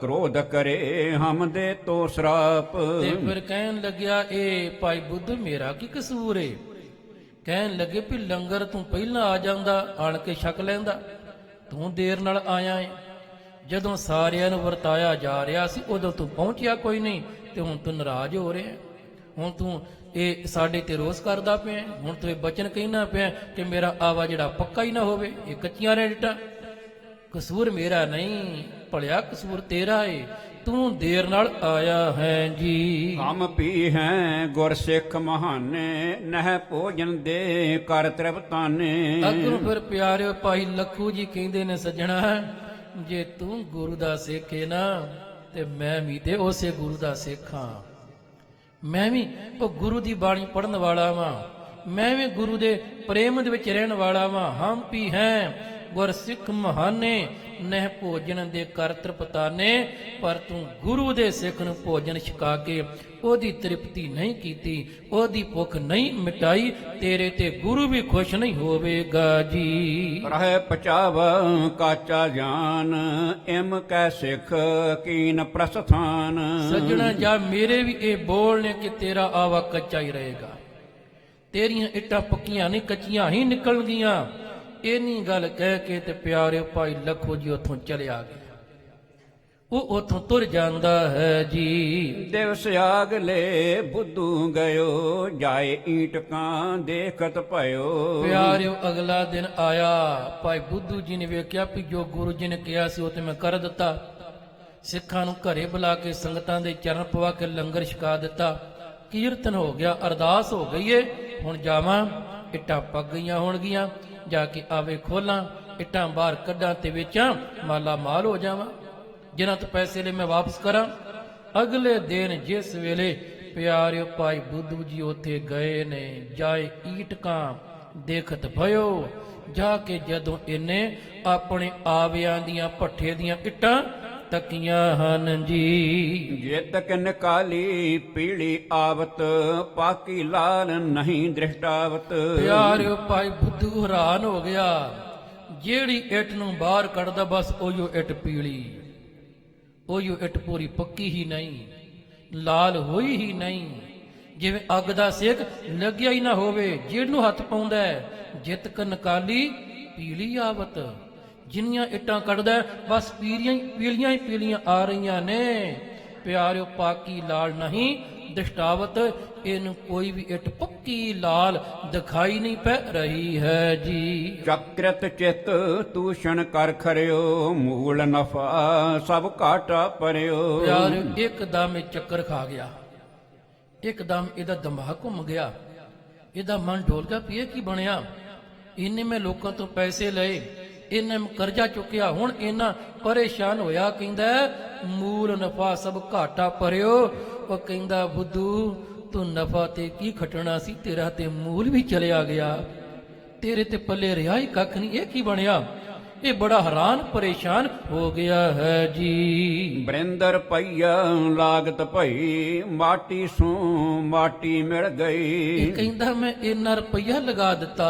ਕ੍ਰੋਧ ਕਰੇ ਹਮ ਦੇ ਤੋ ਸਰਾਪ। ਤੇ ਫਿਰ ਕਹਿਣ ਲੱਗਿਆ, ਇਹ ਭਾਈ ਬੁੱਧ ਮੇਰਾ ਕੀ ਕਸੂਰ ਏ? ਕਹਿਣ ਲੱਗੇ ਵੀ ਲੰਗਰ ਤੂੰ ਪਹਿਲਾਂ ਆ ਜਾਂਦਾ, ਆਣ ਕੇ ਛਕ ਲੈਂਦਾ, ਤੂੰ ਦੇਰ ਨਾਲ ਆਇਆ ਏ। ਜਦੋਂ ਸਾਰਿਆਂ ਨੂੰ ਵਰਤਾਇਆ ਜਾ ਰਿਹਾ ਸੀ ਉਦੋਂ ਤੂੰ ਪਹੁੰਚਿਆ ਕੋਈ ਨਹੀਂ, ਤੇ ਹੁਣ ਤੂੰ ਨਾਰਾਜ਼ ਹੋ ਰਿਹਾ। ਹੁਣ ਤੂੰ ਇਹ ਸਾਡੇ ਤੇ ਰੋਸ ਕਰਦਾ ਪਿਆ। ਹੁਣ ਤੂੰ ਇਹ ਬਚਨ ਕਹਿਣਾ ਪਿਆ ਕਿ ਮੇਰਾ ਆਵਾ ਜਿਹੜਾ ਪੱਕਾ ਹੀ ਨਾ ਹੋਵੇ, ਇਹ ਕੱਚੀਆਂ ਰਹਿ ਡਿੱਟਾਂ। ਕਸੂਰ ਮੇਰਾ ਨਹੀਂ, ਭਲਿਆ ਕਸੂਰ ਤੇਰਾ ਏ, ਤੂੰ ਦੇਰ ਨਾਲ ਆਇਆ ਹੈ ਜੀ। ਹਮ ਪੀ ਹੈ ਗੁਰ ਸਿੱਖ ਮਹਾਨੇ, ਨਹਿ ਭੋਜਨ ਦੇ ਕਰ ਤ੍ਰਿਪਤਾਨੇ। ਅੱਗੋਂ ਫਿਰ ਪਿਆਰਿਓ ਭਾਈ ਲੱਖੂ ਜੀ ਕਹਿੰਦੇ ਨੇ, ਸੱਜਣਾ ਜੇ ਤੂੰ ਗੁਰੂ ਦਾ ਸਿੱਖ ਏ ਨਾ, ਤੇ ਮੈਂ ਵੀ ਤੇ ਉਸੇ ਗੁਰੂ ਦਾ ਸਿੱਖ ਹਾਂ। ਮੈਂ ਵੀ ਉਹ ਗੁਰੂ ਦੀ ਬਾਣੀ ਪੜਨ ਵਾਲਾ ਵਾਂ, ਮੈਂ ਵੀ ਗੁਰੂ ਦੇ ਪ੍ਰੇਮ ਦੇ ਵਿੱਚ ਰਹਿਣ ਵਾਲਾ ਵਾਂ। ਹਮ ਪੀ ਹੈ ਗੁਰ ਸਿੱਖ ਮਹਾਨੇ, ਨਹਿ ਭੋਜਨ ਦੇ ਕਰ ਤ੍ਰਿਪਤਾਨੇ। ਪਰ ਤੂੰ ਗੁਰੂ ਦੇ ਸਿੱਖ ਨੂੰ ਭੋਜਨ ਛਕਾ ਕੇ ਉਹਦੀ ਤ੍ਰਿਪਤੀ ਨਹੀਂ ਕੀਤੀ, ਉਹਦੀ ਭੁੱਖ ਨਹੀਂ ਮਿਟਾਈ, ਤੇਰੇ ਤੇ ਗੁਰੂ ਵੀ ਖੁਸ਼ ਨਹੀਂ ਹੋਵੇਗਾ ਜੀ। ਰਹਿ ਪਚਾਵ ਕਾਚਾ ਜਾਨ, ਇਮ ਕੈ ਸਿੱਖ ਕੀਨ ਪ੍ਰਸਥਾਨ। ਸੱਜਣਾ ਜਾ ਮੇਰੇ ਵੀ ਇਹ ਬੋਲ ਨੇ ਕਿ ਤੇਰਾ ਆਵਾ ਕੱਚਾ ਹੀ ਰਹੇਗਾ, ਤੇਰੀਆਂ ਇੱਟਾਂ ਪੱਕੀਆਂ ਨਹੀਂ ਕੱਚੀਆਂ ਹੀ ਨਿਕਲਣਗੀਆਂ। ਇੰਨੀ ਗੱਲ ਕਹਿ ਕੇ ਤੇ ਪਿਆਰੇ ਭਾਈ ਲੱਖੋ ਜੀ ਉੱਥੋਂ ਚਲਿਆ ਗਿਆ। ਉਹ ਉੱਥੋਂ ਤੁਰ ਜਾਂਦਾ ਹੈ ਜੀ। ਦਿਵਸ ਆਗਲੇ ਬੁੱਧੂ ਗਇਓ, ਜਾਏ ਈਟਕਾਂ ਦੇਖਤ ਭਇਓ। ਪਿਆਰਿਓ ਅਗਲਾ ਦਿਨ ਆਇਆ, ਭਾਈ ਬੁੱਧੂ ਜੀ ਨੇ ਵੇਖਿਆ ਵੀ ਜੋ ਗੁਰੂ ਜੀ ਨੇ ਕਿਹਾ ਸੀ ਉਹ ਤੇ ਮੈਂ ਕਰ ਦਿੱਤਾ। ਸਿੱਖਾਂ ਨੂੰ ਘਰੇ ਬੁਲਾ ਕੇ ਸੰਗਤਾਂ ਦੇ ਚਰਨ ਪਵਾ ਕੇ ਲੰਗਰ ਛਕਾ ਦਿੱਤਾ, ਕੀਰਤਨ ਹੋ ਗਿਆ, ਅਰਦਾਸ ਹੋ ਗਈ ਏ। ਹੁਣ ਜਾਵਾਂ, ਇੱਟਾਂ ਪੱਕ ਗਈਆਂ ਹੋਣਗੀਆਂ, ਜਾ ਕੇ ਆਵੇ ਖੋਲਾਂ, ਇੱਟਾਂ ਬਾਹਰ ਕੱਢਾਂ ਤੇ ਵੇਚਾਂ, ਮਾਲਾ ਮਾਲ ਹੋ ਜਾਵਾਂ, ਜਿਨ੍ਹਾਂ ਤੋਂ ਪੈਸੇ ਲੈ ਮੈਂ ਵਾਪਸ ਕਰਾਂ। ਅਗਲੇ ਦਿਨ ਜਿਸ ਵੇਲੇ ਪਿਆਰਿਓ ਭਾਈ ਬੁੱਧੂ ਜੀ ਉੱਥੇ ਗਏ ਨੇ, ਜਾਏ ਈਟਕਾਂ ਦੇਖਤ ਭਇਓ। ਜਾ ਕੇ ਜਦੋਂ ਇਹਨੇ ਆਪਣੇ ਆਵਿਆਂ ਦੀਆਂ ਭੱਠੇ ਦੀਆਂ ਇੱਟਾਂ ਤੱਕੀਆਂ ਹਨ ਜੀ। ਜਿਤ ਕਿਨ ਕਾਲੀ ਪੀਲੀ ਆਵਤ, ਪਾਕੀ ਲਾਲ ਨਹੀਂ ਦ੍ਰਿਸ਼ਟਾਵਤ। ਪਿਆਰਿਓ ਭਾਈ ਬੁੱਧੂ ਹੈਰਾਨ ਹੋ ਗਿਆ, ਜਿਹੜੀ ਇੱਟ ਨੂੰ ਬਾਹਰ ਕੱਢਦਾ ਬਸ ਉਹੀਓ ਇੱਟ ਪੀਲੀ, ਉਹੀਓ ਇੱਟ ਪੂਰੀ ਪੱਕੀ ਹੀ ਨਹੀਂ, ਲਾਲ ਹੋਈ ਹੀ ਨਹੀਂ, ਜਿਵੇਂ ਅੱਗ ਦਾ ਸੇਕ ਲੱਗਿਆ ਹੀ ਨਾ ਹੋਵੇ। ਜਿਹਨੂੰ ਹੱਥ ਪਾਉਂਦਾ ਜਿਤ ਕਨ ਕਾਲੀ ਪੀਲੀ ਆਵਤ, ਜਿੰਨੀਆਂ ਇੱਟਾਂ ਕੱਢਦਾ ਬਸ ਪੀਲੀਆਂ ਹੀ ਪੀਲੀਆਂ ਆ ਰਹੀਆਂ ਨੇ। ਪਿਆਰਿਓ ਪਾਕੀ ਲਾਲ ਨਹੀਂ ਦ੍ਰਿਸ਼ਟਾਵਤ, ਇਹਨੂੰ ਕੋਈ ਵੀ ਇੱਟ ਪੱਕੀ ਲਾਲ ਦਿਖਾਈ ਨਹੀਂ ਪੈ ਰਹੀ ਹੈ ਜੀ। ਚਕ੍ਰਤ ਚਿਤ ਤੂਸ਼ਣ ਕਰ ਖਰਿਓ, ਮੂਲ ਨਫਾ ਸਭ ਘਾਟਾ ਪਰਿਓ। ਪਿਆਰਿਓ ਇੱਕਦਮ ਇਹ ਚੱਕਰ ਖਾ ਗਿਆ, ਇੱਕਦਮ ਇਹਦਾ ਦਿਮਾਗ ਘੁੰਮ ਗਿਆ, ਇਹਦਾ ਮਨ ਡੋਲ ਗਿਆ ਵੀ ਇਹ ਕੀ ਬਣਿਆ। ਇਹਨੇ ਮੈਂ ਲੋਕਾਂ ਤੋਂ ਪੈਸੇ ਲਏ, ਇਹਨੇ ਕਰਜ਼ਾ ਚੁੱਕਿਆ, ਹੁਣ ਇਹਨਾਂ ਪਰੇਸ਼ਾਨ ਹੋਇਆ, ਕਹਿੰਦਾ ਮੂਲ ਨਫਾ ਸਭ ਘਾਟਾ ਭਰਿਓ। ਉਹ ਕਹਿੰਦਾ ਬੁੱਧੂ ਤੂੰ ਨਫਾ ਤੇ ਕੀ ਖਟਣਾ ਸੀ, ਤੇਰਾ ਤੇ ਮੂਲ ਵੀ ਚਲਿਆ ਗਿਆ, ਤੇਰੇ ਤੇ ਪੱਲੇ ਰਿਹਾ ਹੀ ਕੱਖ ਨਹੀਂ, ਇਹ ਕੀ ਬਣਿਆ। ਇਹ ਬੜਾ ਹੈਰਾਨ ਪਰੇਸ਼ਾਨ ਹੋ ਗਿਆ ਹੈ ਜੀ। ਬਰਿੰਦਰ ਪਈਆ ਲਾਗਤ ਭਈ, ਮਾਟੀ ਸੋ ਮਾਟੀ ਮਿਲ ਗਈ। ਇਹ ਕਹਿੰਦਾ ਮੈਂ ਇੰਨਾ ਰੁਪਈਆ ਲਗਾ ਦਿੱਤਾ,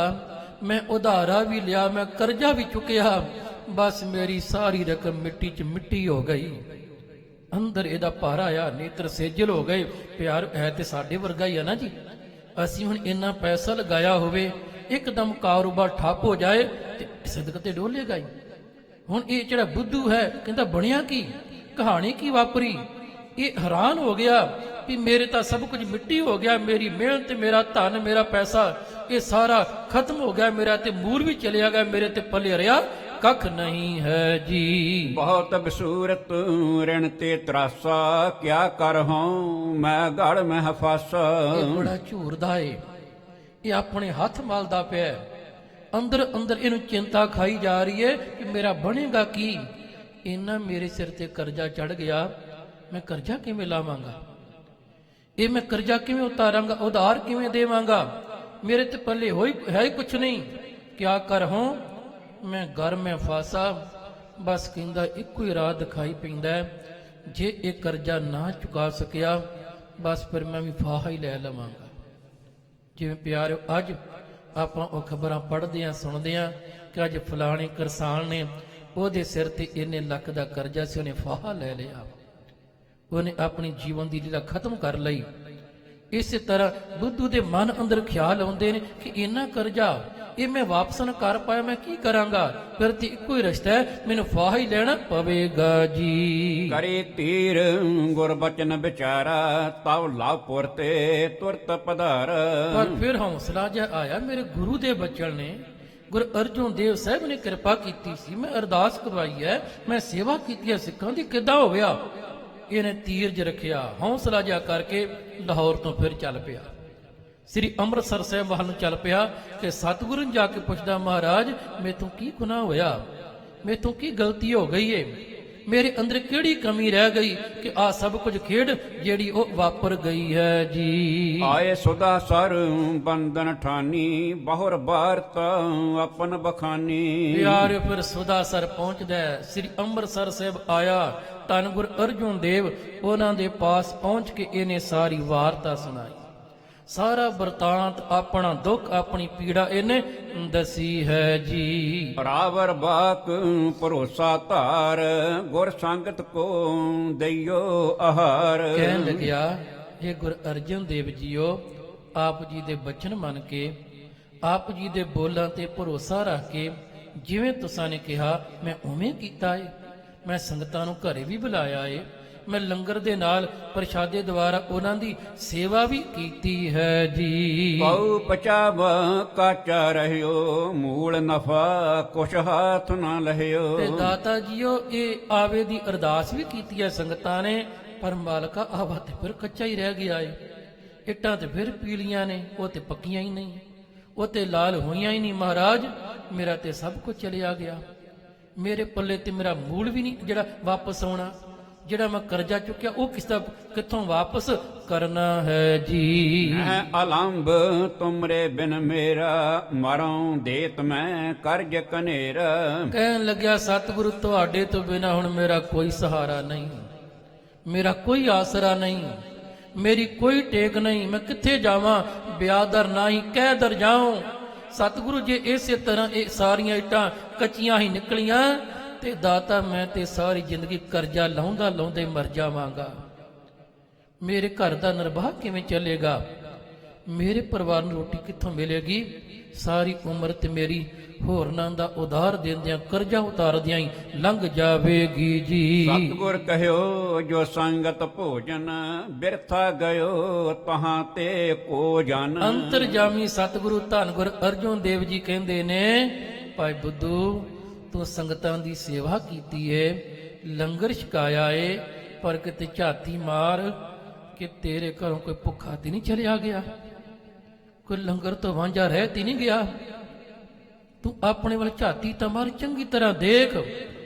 ਮੈਂ ਉਧਾਰਾ ਵੀ ਲਿਆ, ਮੈਂ ਕਰਜ਼ਾ ਵੀ ਚੁੱਕਿਆ, ਬਸ ਮੇਰੀ ਸਾਰੀ ਰਕਮ ਮਿੱਟੀ 'ਚ ਮਿੱਟੀ ਹੋ ਗਈ। ਅੰਦਰ ਇਹਦਾ ਭਾਰ ਆਇਆ, ਨੇਤਰ ਸੇਜਲ ਹੋ ਗਏ। ਪਿਆਰ ਹੈ ਤੇ ਸਾਡੇ ਵਰਗਾ ਹੀ ਆ ਨਾ ਜੀ। ਅਸੀਂ ਹੁਣ ਇੰਨਾ ਪੈਸਾ ਲਗਾਇਆ ਹੋਵੇ, ਇੱਕਦਮ ਕਾਰੋਬਾਰ ਠੱਪ ਹੋ ਜਾਏ ਤੇ ਸਦਕ ਤੇ ਡੋਲੇਗਾ ਹੀ। ਹੁਣ ਇਹ ਜਿਹੜਾ ਬੁੱਧੂ ਹੈ ਕਹਿੰਦਾ ਬਣਿਆ ਕੀ, ਕਹਾਣੀ ਕੀ ਵਾਪਰੀ। ਇਹ ਹੈਰਾਨ ਹੋ ਗਿਆ ਵੀ ਮੇਰੇ ਤਾਂ ਸਭ ਕੁਝ ਮਿੱਟੀ ਹੋ ਗਿਆ, ਮੇਰੀ ਮਿਹਨਤ, ਮੇਰਾ ਧਨ, ਮੇਰਾ ਪੈਸਾ, ਇਹ ਸਾਰਾ ਖਤਮ ਹੋ ਗਿਆ, ਮੇਰਾ ਤੇ ਮੂਲ ਵੀ ਚਲਿਆ ਗਿਆ, ਮੇਰੇ ਤੇ ਪੱਲੇ ਰਿਹਾ ਕੱਖ ਨਹੀਂ ਹੈ ਜੀ। ਬਹੁਤ ਬਸੂਰਤ ਰਿਣ ਤੇ ਤਰਾਸਾ, ਕਿਆ ਕਰਹੁ ਮੈਂ ਗੜ ਮਹਿ ਫਾਸਾ। ਇਹ ਬੜਾ ਝੂਰਦਾ ਏ, ਇਹ ਆਪਣੇ ਹੱਥ ਮਲਦਾ ਪਿਆ ਹੈ। ਅੰਦਰ ਅੰਦਰ ਇਹਨੂੰ ਚਿੰਤਾ ਖਾਈ ਜਾ ਰਹੀ ਏ ਕਿ ਮੇਰਾ ਬਣੇਗਾ ਕੀ। ਇਹਨਾਂ ਮੇਰੇ ਸਿਰ ਤੇ ਕਰਜ਼ਾ ਚੜ ਗਿਆ, ਮੈਂ ਕਰਜ਼ਾ ਕਿਵੇਂ ਲਾਵਾਂਗਾ, ਇਹ ਮੈਂ ਕਰਜ਼ਾ ਕਿਵੇਂ ਉਤਾਰਾਂਗਾ, ਉਧਾਰ ਕਿਵੇਂ ਦੇਵਾਂਗਾ, ਮੇਰੇ ਤੇ ਪੱਲੇ ਹੋਈ ਹੈ ਹੀ ਕੁਛ ਨਹੀਂ। ਕਿਆ ਕਰਹੁ ਮੈਂ ਘਰ ਮੈਂ ਫਾਸਾ। ਬਸ ਕਹਿੰਦਾ ਇੱਕੋ ਹੀ ਰਾਹ ਦਿਖਾਈ ਪੈਂਦਾ ਹੈ, ਜੇ ਇਹ ਕਰਜ਼ਾ ਨਾ ਚੁਕਾ ਸਕਿਆ ਬਸ ਫਿਰ ਮੈਂ ਵੀ ਫਾਹਾ ਹੀ ਲੈ ਲਵਾਂਗਾ। ਜਿਵੇਂ ਪਿਆਰਿਓ ਅੱਜ ਆਪਾਂ ਉਹ ਖਬਰਾਂ ਪੜ੍ਹਦੇ ਆਂ ਸੁਣਦੇ ਆਂ ਕਿ ਅੱਜ ਫਲਾਣੇ ਕਿਸਾਨ ਨੇ ਉਹਦੇ ਸਿਰ ਤੇ ਇੰਨੇ ਲੱਖ ਦਾ ਕਰਜ਼ਾ ਸੀ, ਉਹਨੇ ਫਾਹਾ ਲੈ ਲਿਆ, ਉਹਨੇ ਆਪਣੀ ਜੀਵਨ ਦੀ ਲੀਲਾ ਖਤਮ ਕਰ ਲਈ। ਇਸੇ ਤਰ੍ਹਾਂ ਬੁੱਧੂ ਦੇ ਮਨ ਅੰਦਰ ਖਿਆਲ ਆਉਂਦੇ ਨੇ ਕਿ ਇੰਨਾ ਕਰਜ਼ਾ ਇਹ ਮੈਂ ਵਾਪਸ ਨਾ ਕਰ ਪਾਇਆ, ਮੈਂ ਕੀ ਕਰਾਂਗਾ, ਫਿਰ ਤੇ ਇੱਕੋ ਹੀ ਰਸਤਾ ਹੈ, ਮੈਨੂੰ ਫਾਹਾ ਹੀ ਲੈਣਾ ਪਵੇਗਾ ਜੀ। ਕਰੇ ਤੀਰ ਗੁਰ ਬਚਨ ਵਿਚਾਰਾ, ਤਵ ਲਾਪੁਰ ਤੇ ਤੁਰਤ ਪਧਾਰ। ਪਰ ਫਿਰ ਹੌਸਲਾ ਜਿਹਾ ਆਇਆ, ਮੇਰੇ ਗੁਰੂ ਦੇ ਬਚਨ ਨੇ, ਗੁਰੂ ਅਰਜਨ ਦੇਵ ਸਾਹਿਬ ਨੇ ਕਿਰਪਾ ਕੀਤੀ ਸੀ, ਮੈਂ ਅਰਦਾਸ ਕਰਵਾਈ ਹੈ, ਮੈਂ ਸੇਵਾ ਕੀਤੀ ਹੈ ਸਿੱਖਾਂ ਦੀ, ਕਿੱਦਾਂ ਹੋ ਗਿਆ। ਇਹਨੇ ਧੀਰਜ ਰੱਖਿਆ, ਹੌਸਲਾ ਜਿਹਾ ਕਰਕੇ ਲਾਹੌਰ ਤੋਂ ਫਿਰ ਚੱਲ ਪਿਆ, ਸ੍ਰੀ ਅੰਮ੍ਰਿਤਸਰ ਸਾਹਿਬ ਵੱਲ ਨੂੰ ਚੱਲ ਪਿਆ ਕਿ ਸਤਿਗੁਰੂ ਨੂੰ ਜਾ ਕੇ ਪੁੱਛਦਾ, ਮਹਾਰਾਜ ਮੇਥੋਂ ਕੀ ਗੁਨਾਹ ਹੋਇਆ, ਮੇਥੋਂ ਕੀ ਗਲਤੀ ਹੋ ਗਈ ਏ, ਮੇਰੇ ਅੰਦਰ ਕਿਹੜੀ ਕਮੀ ਰਹਿ ਗਈ ਕਿ ਆ ਸਭ ਕੁਝ ਖੇਡ ਜਿਹੜੀ ਉਹ ਵਾਪਰ ਗਈ ਹੈ ਜੀ। ਆਏ ਸੁਦਾ ਸਰ ਬੰਦਨ ਠਾਨੀ, ਬਹੁਰ ਬਾਰਤ ਆਪਨ ਬਖਾਨੀ। ਪਿਆਰੇ ਫਿਰ ਸੁਦਾਸਰ ਪਹੁੰਚਦਾ ਹੈ, ਸ੍ਰੀ ਅੰਮ੍ਰਿਤਸਰ ਸਾਹਿਬ ਆਇਆ, ਧੰਨ ਗੁਰ ਅਰਜਨ ਦੇਵ ਉਹਨਾਂ ਦੇ ਪਾਸ ਪਹੁੰਚ ਕੇ ਇਹਨੇ ਸਾਰੀ ਵਾਰਤਾ ਸੁਣਾਈ, ਸਾਰਾ ਵਰਤਾਂਤ, ਆਪਣਾ ਦੁੱਖ ਆਪਣੀ ਪੀੜਾ ਇਹਨੇ ਦਸੀ ਹੈ ਜੀ। ਰਾਵਰ ਬਾਕ ਭਰੋਸਾ ਧਾਰ, ਗੁਰ ਸੰਗਤ ਕੋ ਦਈਓ ਆਹਾਰ। ਕਹਿਣ ਲੱਗਿਆ, ਇਹ ਗੁਰ ਅਰਜਨ ਦੇਵ ਜੀਓ, ਆਪ ਜੀ ਦੇ ਬਚਨ ਮੰਨ ਕੇ, ਆਪ ਜੀ ਦੇ ਬੋਲਾਂ ਤੇ ਭਰੋਸਾ ਰੱਖ ਕੇ ਜਿਵੇਂ ਤੁਸਾਂ ਨੇ ਕਿਹਾ ਮੈਂ ਉਵੇਂ ਕੀਤਾ ਏ। ਮੈਂ ਸੰਗਤਾਂ ਨੂੰ ਘਰੇ ਵੀ ਬੁਲਾਇਆ ਏ, ਮੈਂ ਲੰਗਰ ਦੇ ਨਾਲ ਪ੍ਰਸ਼ਾਦੇ ਦੁਆਰਾ ਉਹਨਾਂ ਦੀ ਸੇਵਾ ਵੀ ਕੀਤੀ ਹੈ ਜੀ। ਪਾਉ ਪਚਾਵ ਕਾਚਾ ਰਹਿਓ, ਮੂਲ ਨਫਾ ਕੁਛ ਹਾਥ ਨਾ ਲਹਿਓ। ਤੇ ਦਾਤਾ ਜੀਓ ਇਹ ਆਵੇ ਦੀ ਅਰਦਾਸ ਵੀ ਕੀਤੀ ਹੈ ਸੰਗਤਾਂ ਨੇ, ਪਰ ਮਾਲਕਾ ਆਵਾ ਤੇ ਫਿਰ ਕੱਚਾ ਹੀ ਰਹਿ ਗਿਆ ਏ। ਇੱਟਾਂ ਤੇ ਫਿਰ ਪੀਲੀਆਂ ਨੇ, ਉਹ ਤੇ ਪੱਕੀਆਂ ਹੀ ਨਹੀਂ, ਉਹ ਤੇ ਲਾਲ ਹੋਈਆਂ ਹੀ ਨਹੀਂ। ਮਹਾਰਾਜ ਮੇਰਾ ਤੇ ਸਭ ਕੁਝ ਚਲਿਆ ਗਿਆ, ਮੇਰੇ ਪੱਲੇ ਤੇ ਮੇਰਾ ਮੂਲ ਵੀ ਨਹੀਂ ਜਿਹੜਾ ਵਾਪਸ ਆਉਣਾ, ਜਿਹੜਾ ਮੈਂ ਕਰਜ਼ਾ ਚੁੱਕਿਆ ਉਹ ਕਿੱਥੋਂ ਵਾਪਸ ਕਰਨਾ ਹੈ ਜੀ। ਮੈਂ ਅਲੰਬ ਤੁਮਰੇ ਬਿਨ ਮੇਰਾ, ਮਰਉ ਦੇਤ ਮੈਂ ਕਰਜ ਕਨੇਰਾ। ਕਹਿਣ ਲੱਗਿਆ, ਸਤਿਗੁਰੂ ਤੁਹਾਡੇ ਤੋਂ ਬਿਨਾ ਹੁਣ ਮੇਰਾ ਕੋਈ ਸਹਾਰਾ ਨਹੀਂ, ਮੇਰਾ ਕੋਈ ਆਸਰਾ ਨਹੀਂ, ਮੇਰੀ ਕੋਈ ਟੇਕ ਨਹੀਂ, ਮੈਂ ਕਿੱਥੇ ਜਾਵਾਂ, ਬਿਆਦਰ ਨਹੀਂ ਕਹਿ ਦਰ ਜਾਉਂ। ਸਤਿਗੁਰੂ ਜੇ ਇਸੇ ਤਰ੍ਹਾਂ ਇਹ ਸਾਰੀਆਂ ਇੱਟਾਂ ਕੱਚੀਆਂ ਹੀ ਨਿਕਲੀਆਂ ਤੇ ਦਾਤਾ ਮੈਂ ਤੇ ਸਾਰੀ ਜ਼ਿੰਦਗੀ ਕਰਜ਼ਾ ਲਾਉਂਦਾ ਲਾਉਂਦੇ ਮਰ ਜਾਵਾਂਗਾ, ਮੇਰੇ ਘਰ ਦਾ ਨਿਰਵਾਹ ਕਿਵੇਂ ਚੱਲੇਗਾ, ਮੇਰੇ ਪਰਿਵਾਰ ਨੂੰ ਰੋਟੀ ਕਿੱਥੋਂ ਮਿਲੇਗੀ। ਸਾਰੀ ਉਮਰ ਤੇ ਮੇਰੀ ਹੋਰਨਾਂ ਦਾ ਉਧਾਰ ਦਿੰਦਿਆਂ ਕਰਜ਼ਾ ਉਤਾਰਦਿਆਂ ਹੀ ਲੰਘ ਜਾਵੇਗੀ ਜੀ। ਸਤਿਗੁਰ ਕਹਿਓ ਜੋ ਸੰਗਤ ਭੋਜਨ, ਬਿਰਥਾ ਗਇਓ ਤਹਾਂ ਤੇ ਕੋ ਜਨ। ਅੰਤਰਜਾਮੀ ਸਤਿਗੁਰੂ ਧੰਨ ਗੁਰ ਅਰਜਨ ਦੇਵ ਜੀ ਕਹਿੰਦੇ ਨੇ, ਭਾਈ ਬੁੱਧੂ ਤੂੰ ਸੰਗਤਾਂ ਦੀ ਸੇਵਾ ਕੀਤੀ ਏ, ਲੰਗਰ ਛਕਾਇਆ ਏ, ਪਰ ਕਿਤੇ ਝਾਤੀ ਮਾਰ ਕਿ ਤੇਰੇ ਘਰੋਂ ਕੋਈ ਭੁੱਖਾ ਤੇ ਨਹੀਂ ਚਲਿਆ ਗਿਆ, ਕੋਈ ਲੰਗਰ ਤੋਂ ਵਾਂਝਾ ਰਹਿ ਤੇ ਨਹੀਂ ਗਿਆ। ਤੂੰ ਆਪਣੇ ਵੱਲ ਝਾਤੀ ਤਾਂ ਮਾਰ, ਚੰਗੀ ਤਰ੍ਹਾਂ ਦੇਖ,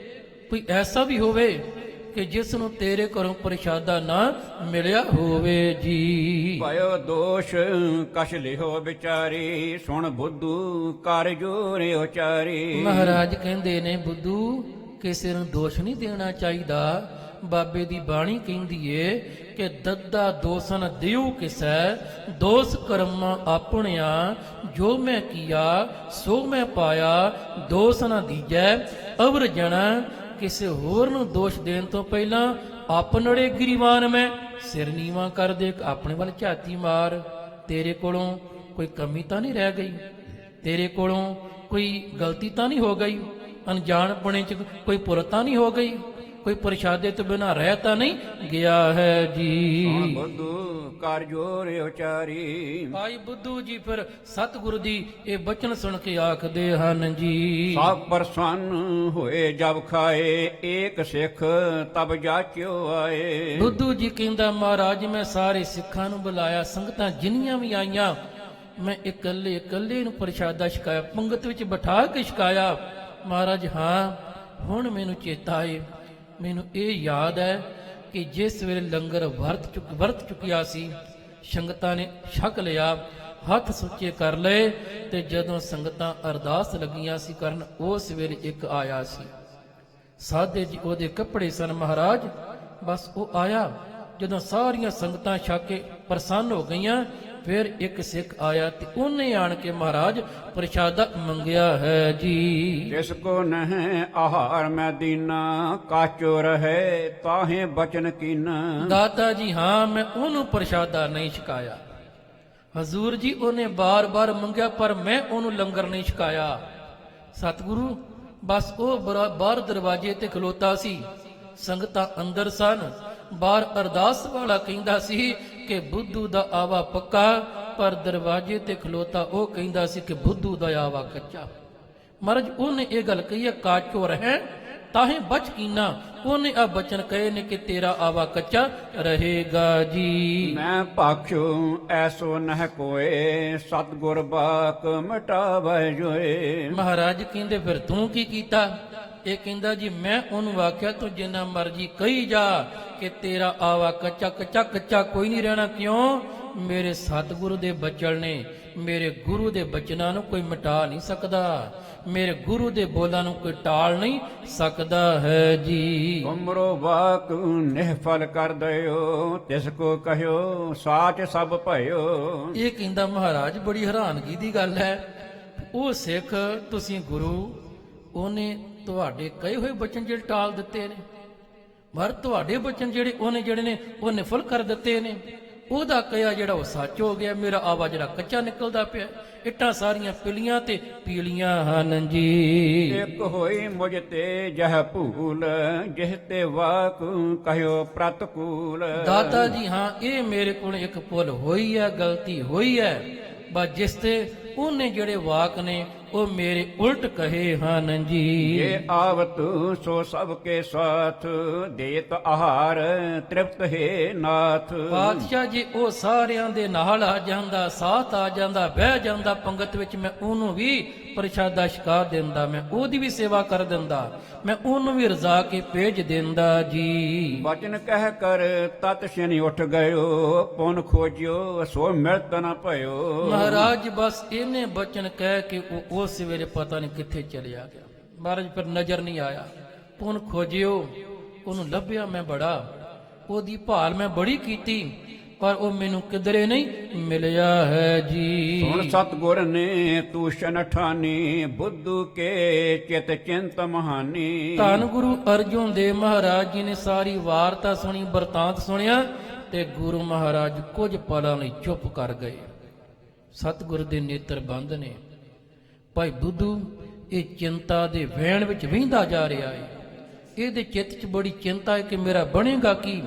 ਕੋਈ ਐਸਾ ਵੀ ਹੋਵੇ ਕਿ ਜਿਸ ਨੂੰ ਤੇਰੇ ਘਰੋਂ ਪ੍ਰਸ਼ਾਦਾ ਨਾ ਮਿਲਿਆ ਹੋਵੇ ਜੀ। ਭਇਓ ਦੋਸ਼ ਕਛ ਲਿਹੋ ਵਿਚਾਰੀ, ਸੁਣ ਬੁੱਧੂ ਕਰ ਜੋਰੇ ਉਚਾਰੀ। ਮਹਾਰਾਜ ਕਹਿੰਦੇ ਨੇ, ਬੁੱਧੂ ਕਿਸੇ ਨੂੰ ਦੋਸ਼ ਨਹੀਂ ਦੇਣਾ ਚਾਹੀਦਾ। ਬਾਬੇ ਦੀ ਬਾਣੀ ਕਹਿੰਦੀ ਏ ਕਿ ਦੱਦਾ ਦੋਸਨ ਦਿਉ ਕਿਸੈ, ਦੋਸ ਕਰਮਾਂ ਆਪਣਿਆ, ਜੋ ਮੈਂ ਕੀਆ ਸੋ ਮੈਂ ਪਾਇਆ, ਦੋਸ ਨਾ ਦੀਜੈ ਅਵਰ ਜਣਾ। ਕਿਸੇ ਹੋਰ ਨੂੰ ਦੋਸ਼ ਦੇਣ ਤੋਂ ਪਹਿਲਾਂ ਆਪਣੜੇ ਗਰੀਵਾਨ ਮੈਂ, ਸਿਰ ਨੀਵਾਂ ਕਰ ਦੇ, ਆਪਣੇ ਵੱਲ ਝਾਤੀ ਮਾਰ, ਤੇਰੇ ਕੋਲੋਂ ਕੋਈ ਕਮੀ ਤਾਂ ਨਹੀਂ ਰਹਿ ਗਈ, ਤੇਰੇ ਕੋਲੋਂ ਕੋਈ ਗਲਤੀ ਤਾਂ ਨਹੀਂ ਹੋ ਗਈ, ਅਣਜਾਣਪੁਣੇ ਚ ਕੋਈ ਪੁਰਤਾ ਨਹੀਂ ਹੋ ਗਈ। ਕੋਈ ਪ੍ਰਸ਼ਾਦੇ ਤੋਂ ਬਿਨਾਂ ਰਹਿ ਤਾਂ ਨਹੀਂ ਗਿਆ ਹੈ ਜੀ। ਬੁੱਧੂ ਕਰ ਜੋਰ ਉਚਾਰੀ, ਭਾਈ ਬੁੱਧੂ ਜੀ ਫਿਰ ਸਤਿਗੁਰੂ ਦੀ ਇਹ ਬਚਨ ਸੁਣ ਕੇ ਆਖਦੇ ਹਨ ਜੀ। ਸਭ ਪ੍ਰਸੰਨ ਹੋਏ ਜਬ ਖਾਏ, ਏਕ ਸਿੱਖ ਤਬ ਜਾਚਿਓ ਆਏ। ਬੁੱਧੂ ਜੀ ਕਹਿੰਦਾ ਮਹਾਰਾਜ ਮੈਂ ਸਾਰੇ ਸਿੱਖਾਂ ਨੂੰ ਬੁਲਾਇਆ, ਸੰਗਤਾਂ ਜਿੰਨੀਆਂ ਵੀ ਆਈਆਂ ਮੈਂ ਇਕੱਲੇ ਨੂੰ ਪ੍ਰਸ਼ਾਦਾ ਛਕਾਇਆ, ਪੰਗਤ ਵਿੱਚ ਬਿਠਾ ਕੇ ਛਕਾਇਆ। ਮਹਾਰਾਜ ਹਾਂ ਹੁਣ ਮੈਨੂੰ ਚੇਤਾ ਏ, ਮੈਨੂੰ ਇਹ ਯਾਦ ਹੈ ਕਿ ਜਿਸ ਵੇਲੇ ਲੰਗਰ ਵਰਤ ਚੁੱਕਿਆ ਸੀ, ਸੰਗਤਾਂ ਨੇ ਛਕ ਲਿਆ, ਹੱਥ ਸੁੱਚੇ ਕਰ ਲਏ, ਤੇ ਜਦੋਂ ਸੰਗਤਾਂ ਅਰਦਾਸ ਲੱਗੀਆਂ ਸੀ ਕਰਨ, ਉਸ ਵੇਲੇ ਇੱਕ ਆਇਆ ਸੀ ਸਾਧੇ ਜੀ, ਉਹਦੇ ਕੱਪੜੇ ਸਨ ਮਹਾਰਾਜ। ਬਸ ਉਹ ਆਇਆ, ਜਦੋਂ ਸਾਰੀਆਂ ਸੰਗਤਾਂ ਛਕ ਕੇ ਪ੍ਰਸੰਨ ਹੋ ਗਈਆਂ, ਫਿਰ ਇੱਕ ਸਿੱਖ ਆਇਆ ਤੇ ਉਹਨੇ ਆਣ ਕੇ ਮਹਾਰਾਜ ਪ੍ਰਸ਼ਾਦਾ ਮੰਗਿਆ ਹੈ ਜੀ। ਜਿਸ ਕੋ ਨਹਿ ਆਹਾਰ ਮੈਂ ਦੀਨਾ, ਕਾਚੋ ਰਹੇ ਤਾਹੇ ਬਚਨ ਕੀਨਾ। ਦਾਤਾ ਜੀ ਹਾਂ ਮੈਂ ਉਹਨੂੰ ਪ੍ਰਸ਼ਾਦਾ ਨਹੀਂ ਛਕਾਇਆ ਹਜ਼ੂਰ ਜੀ, ਉਹਨੇ ਬਾਰ-ਬਾਰ ਮੰਗਿਆ ਪਰ ਮੈਂ ਉਹਨੂੰ ਲੰਗਰ ਨਹੀਂ ਛਕਾਇਆ। ਸਤਿਗੁਰੂ ਬਸ ਉਹ ਬਾਹਰ ਦਰਵਾਜ਼ੇ ਤੇ ਖਲੋਤਾ ਸੀ, ਸੰਗਤਾਂ ਅੰਦਰ ਸਨ। ਬਾਹਰ ਅਰਦਾਸ ਵਾਲਾ ਕਹਿੰਦਾ ਸੀ ਕਿ ਬੁੱਧੂ ਦਾ ਆਵਾ ਪੱਕਾ, ਪਰ ਦਰਵਾਜ਼ੇ ਤੇ ਖਲੋਤਾ ਉਹ ਕਹਿੰਦਾ ਸੀ ਕਿ ਬੁੱਧੂ ਦਾ ਆਵਾ ਕੱਚਾ। ਮਹਾਰਾਜ ਉਹਨੇ ਇਹ ਗੱਲ ਕਹੀ ਹੈ ਕਾਚੋ ਰਹਿ ਤਾਹੇ ਬਚ ਕੀਨਾ, ਉਹਨੇ ਆ ਬਚਨ ਕਹੇ ਨੇ ਕਿ ਤੇਰਾ ਆਵਾ ਕੱਚਾ ਰਹੇਗਾ ਜੀ। ਮੈਂ ਭਾਖਿਓ ਐਸੋ ਨਹਿ ਕੋਏ, ਸਤਿਗੁਰ ਬਾਕ ਮਟਾਵੈ ਜੋਏ। ਮਹਾਰਾਜ ਕਹਿੰਦੇ ਫਿਰ ਤੂੰ ਕੀ ਕੀਤਾ? ਇਹ ਕਹਿੰਦਾ ਜੀ ਮੈਂ ਉਹਨੂੰ ਆਖਿਆ ਤੂੰ ਜਿੰਨਾ ਮਰਜੀ ਕਹੀ ਜਾ ਕਿ ਤੇਰਾ ਆਵਾ ਕੱਚਾ ਕੱਚਾ ਕੱਚਾ ਕੋਈ ਨਹੀਂ ਰਹਿਣਾ। ਕਿਉਂ? ਮੇਰੇ ਸਤਿਗੁਰੂ ਦੇ ਬਚਨ ਨੇ, ਮੇਰੇ ਗੁਰੂ ਦੇ ਬਚਨਾਂ ਨੂੰ ਕੋਈ ਮਿਟਾ ਨਹੀਂ ਸਕਦਾ, ਮੇਰੇ ਗੁਰੂ ਦੇ ਬੋਲਾਂ ਨੂੰ ਕੋਈ ਟਾਲ ਨਹੀਂ ਸਕਦਾ ਹੈ ਜੀ। ਉਮਰੋ ਵਾਕ ਨਿਹਫਲ ਕਰ ਦਿਓ, ਤਿਸ ਕੋ ਕਹਿਓ ਸਾਚ ਸਭ ਭਇਓ। ਇਹ ਕਹਿੰਦਾ ਮਹਾਰਾਜ ਬੜੀ ਹੈਰਾਨਗੀ ਦੀ ਗੱਲ ਹੈ, ਉਹ ਸਿੱਖ ਤੁਸੀਂ ਗੁਰੂ, ਉਹਨੇ ਤੁਹਾਡੇ ਕਹੇ ਹੋਏ ਬਚਨ ਜਿਹੜੇ ਟਾਲ ਦਿੱਤੇ ਨੇ, ਪਰ ਤੁਹਾਡੇ ਬਚਨ ਜਿਹੜੇ ਨੇ ਉਹ ਨਿਫਲ ਕਰ ਦਿੱਤੇ ਨੇ। ਉਹਦਾ ਕਿਹਾ ਜਿਹੜਾ ਉਹ ਸੱਚ ਹੋ ਗਿਆ, ਮੇਰਾ ਆਵਾ ਜਿਹੜਾ ਕੱਚਾ ਨਿਕਲਦਾ ਪਿਆ। ਇੱਟਾਂ ਸਾਰੀਆਂ ਪਿਲੀਆਂ ਤੇ ਪੀਲੀਆਂ ਹਨ ਜੀ। ਇੱਕ ਹੋਈ ਮੁਝ ਤੇ ਜਹ ਭੂਲ, ਜਿਹ ਤੇ ਵਾਕ ਕਹਿਓ ਪ੍ਰਤਕੂਲ। ਦਾਤਾ ਜੀ ਹਾਂ ਇਹ ਮੇਰੇ ਕੋਲ ਇੱਕ ਭੁੱਲ ਹੋਈ ਹੈ, ਗਲਤੀ ਹੋਈ ਹੈ, ਬਸ ਜਿਸ ਤੇ ਉਹਨੇ ਜਿਹੜੇ ਵਾਕ ਨੇ ਉਹ ਮੇਰੇ ਉਲਟ ਕਹੇ ਹਨ ਜੀ। ਇਹ ਆਵਤ ਸੋ ਸਭ ਕੇ ਸਾਥ, ਦੇਤ ਆਹਾਰ ਤ੍ਰਿਪਤ ਹੈ ਨਾਥ। ਪਾਤਸ਼ਾਹ ਜੀ ਉਹ ਸਾਰਿਆਂ ਦੇ ਨਾਲ ਆ ਜਾਂਦਾ, ਸਾਥ ਆ ਜਾਂਦਾ, ਬਹਿ ਜਾਂਦਾ ਪੰਗਤ ਵਿੱਚ, ਮੈਂ ਉਹਨੂੰ ਵੀ ਪ੍ਰਸ਼ਾਦਾ ਛਕਾ ਦਿੰਦਾ, ਮੈਂ ਉਹਦੀ ਵੀ ਸੇਵਾ ਕਰ ਦਿੰਦਾ, ਮੈਂ ਉਹਨੂੰ ਵੀ ਰਜ਼ਾ ਕੇ ਭੇਜ ਦਿੰਦਾ ਜੀ। ਬਚਨ ਕਹਿ ਕਰ ਤਤ ਸ਼ਨੀ ਉੱਠ ਗਇਓ, ਪੁਨ ਖੋਜਿਓ ਸੋ ਮਿਲਤ ਨ ਭਇਓ। ਮਹਾਰਾਜ ਬਸ ਇਹਨੇ ਬਚਨ ਕਹਿ ਕੇ ਉਹ ਉਸ ਵੇਲੇ ਪਤਾ ਨਹੀਂ ਕਿੱਥੇ ਚਲਿਆ ਗਿਆ। ਮਹਾਰਾਜ ਫਿਰ ਨਜ਼ਰ ਨਹੀਂ ਆਇਆ। ਪੁਨ ਖੋਜਿਓ, ਉਹਨੂੰ ਲੱਭਿਆ ਮੈਂ ਬੜਾ, ਉਹਦੀ ਭਾਲ ਮੈਂ ਬੜੀ ਕੀਤੀ, ਪਰ ਉਹ ਮੈਨੂੰ ਕਿਧਰੇ ਨਹੀਂ ਮਿਲਿਆ ਹੈ ਜੀ। ਸੁਣ ਸਤਿਗੁਰ ਨੇ ਤੂਸ਼ਨ ਠਾਨੀ, ਬੁੱਧੂ ਕੇ ਚਿਤ ਚਿੰਤ ਮਹਾਨੀ। ਧੰਨ ਗੁਰੂ ਅਰਜੁਨ ਦੇਵ ਮਹਾਰਾਜ ਜੀ ਨੇ ਸਾਰੀ ਵਾਰਤਾ ਸੁਣੀ, ਬਰਤਾਂਤ ਸੁਣਿਆ, ਤੇ ਗੁਰੂ ਮਹਾਰਾਜ ਕੁਝ ਪਲਾਂ ਲਈ ਚੁੱਪ ਕਰ ਗਏ। ਸਤਿਗੁਰ ਦੇ ਨੇਤਰ ਬੰਦ ਨੇ। ਭਾਈ ਬੁੱਧੂ ਇਹ ਚਿੰਤਾ ਦੇ ਵਹਿਣ ਵਿੱਚ ਵਹਿੰਦਾ ਜਾ ਰਿਹਾ ਹੈ, ਇਹਦੇ ਚਿੱਤ 'ਚ ਬੜੀ ਚਿੰਤਾ ਹੈ ਕਿ ਮੇਰਾ ਬਣੇਗਾ ਕੀ।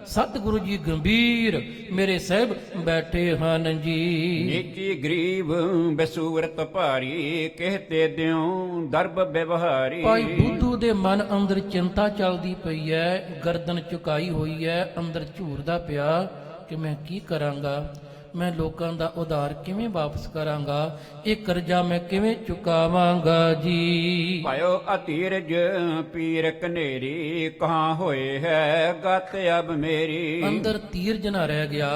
ਸਤਿਗੁਰੂ ਜੀ ਗੰਭੀਰ ਮੇਰੇ ਸਾਹਿਬ ਬੈਠੇ ਹਨ ਜੀ। ਨੀਚੀ ਗਰੀਬ ਬਸੂਰਤ ਭਾਰੀ, ਕਹਤੇ ਦਿਓ ਦਰਬ ਵਿਵਹਾਰੀ। ਭਾਈ ਬੁੱਧੂ ਦੇ ਮਨ ਅੰਦਰ ਚਿੰਤਾ ਚੱਲਦੀ ਪਈ ਹੈ, ਗਰਦਨ ਝੁਕਾਈ ਹੋਈ ਹੈ, ਅੰਦਰ ਝੂਰਦਾ ਪਿਆ ਕਿ ਮੈਂ ਕੀ ਕਰਾਂਗਾ, ਮੈਂ ਲੋਕਾਂ ਦਾ ਉਧਾਰ ਕਿਵੇਂ ਵਾਪਸ ਕਰਾਂਗਾ, ਇਹ ਕਰਜ਼ਾ ਮੈਂ ਕਿਵੇਂ ਚੁਕਾਵਾਂਗਾ ਜੀ। ਭਾਇਓ ਅਤੀਰਜ ਪੀਰ ਕਨੇਰੀ, ਕਹਾਂ ਹੋਏ ਹੈ ਗਤ ਅਬ ਮੇਰੀ। ਅੰਦਰ ਧੀਰਜ ਨਾ ਰਹਿ ਗਿਆ,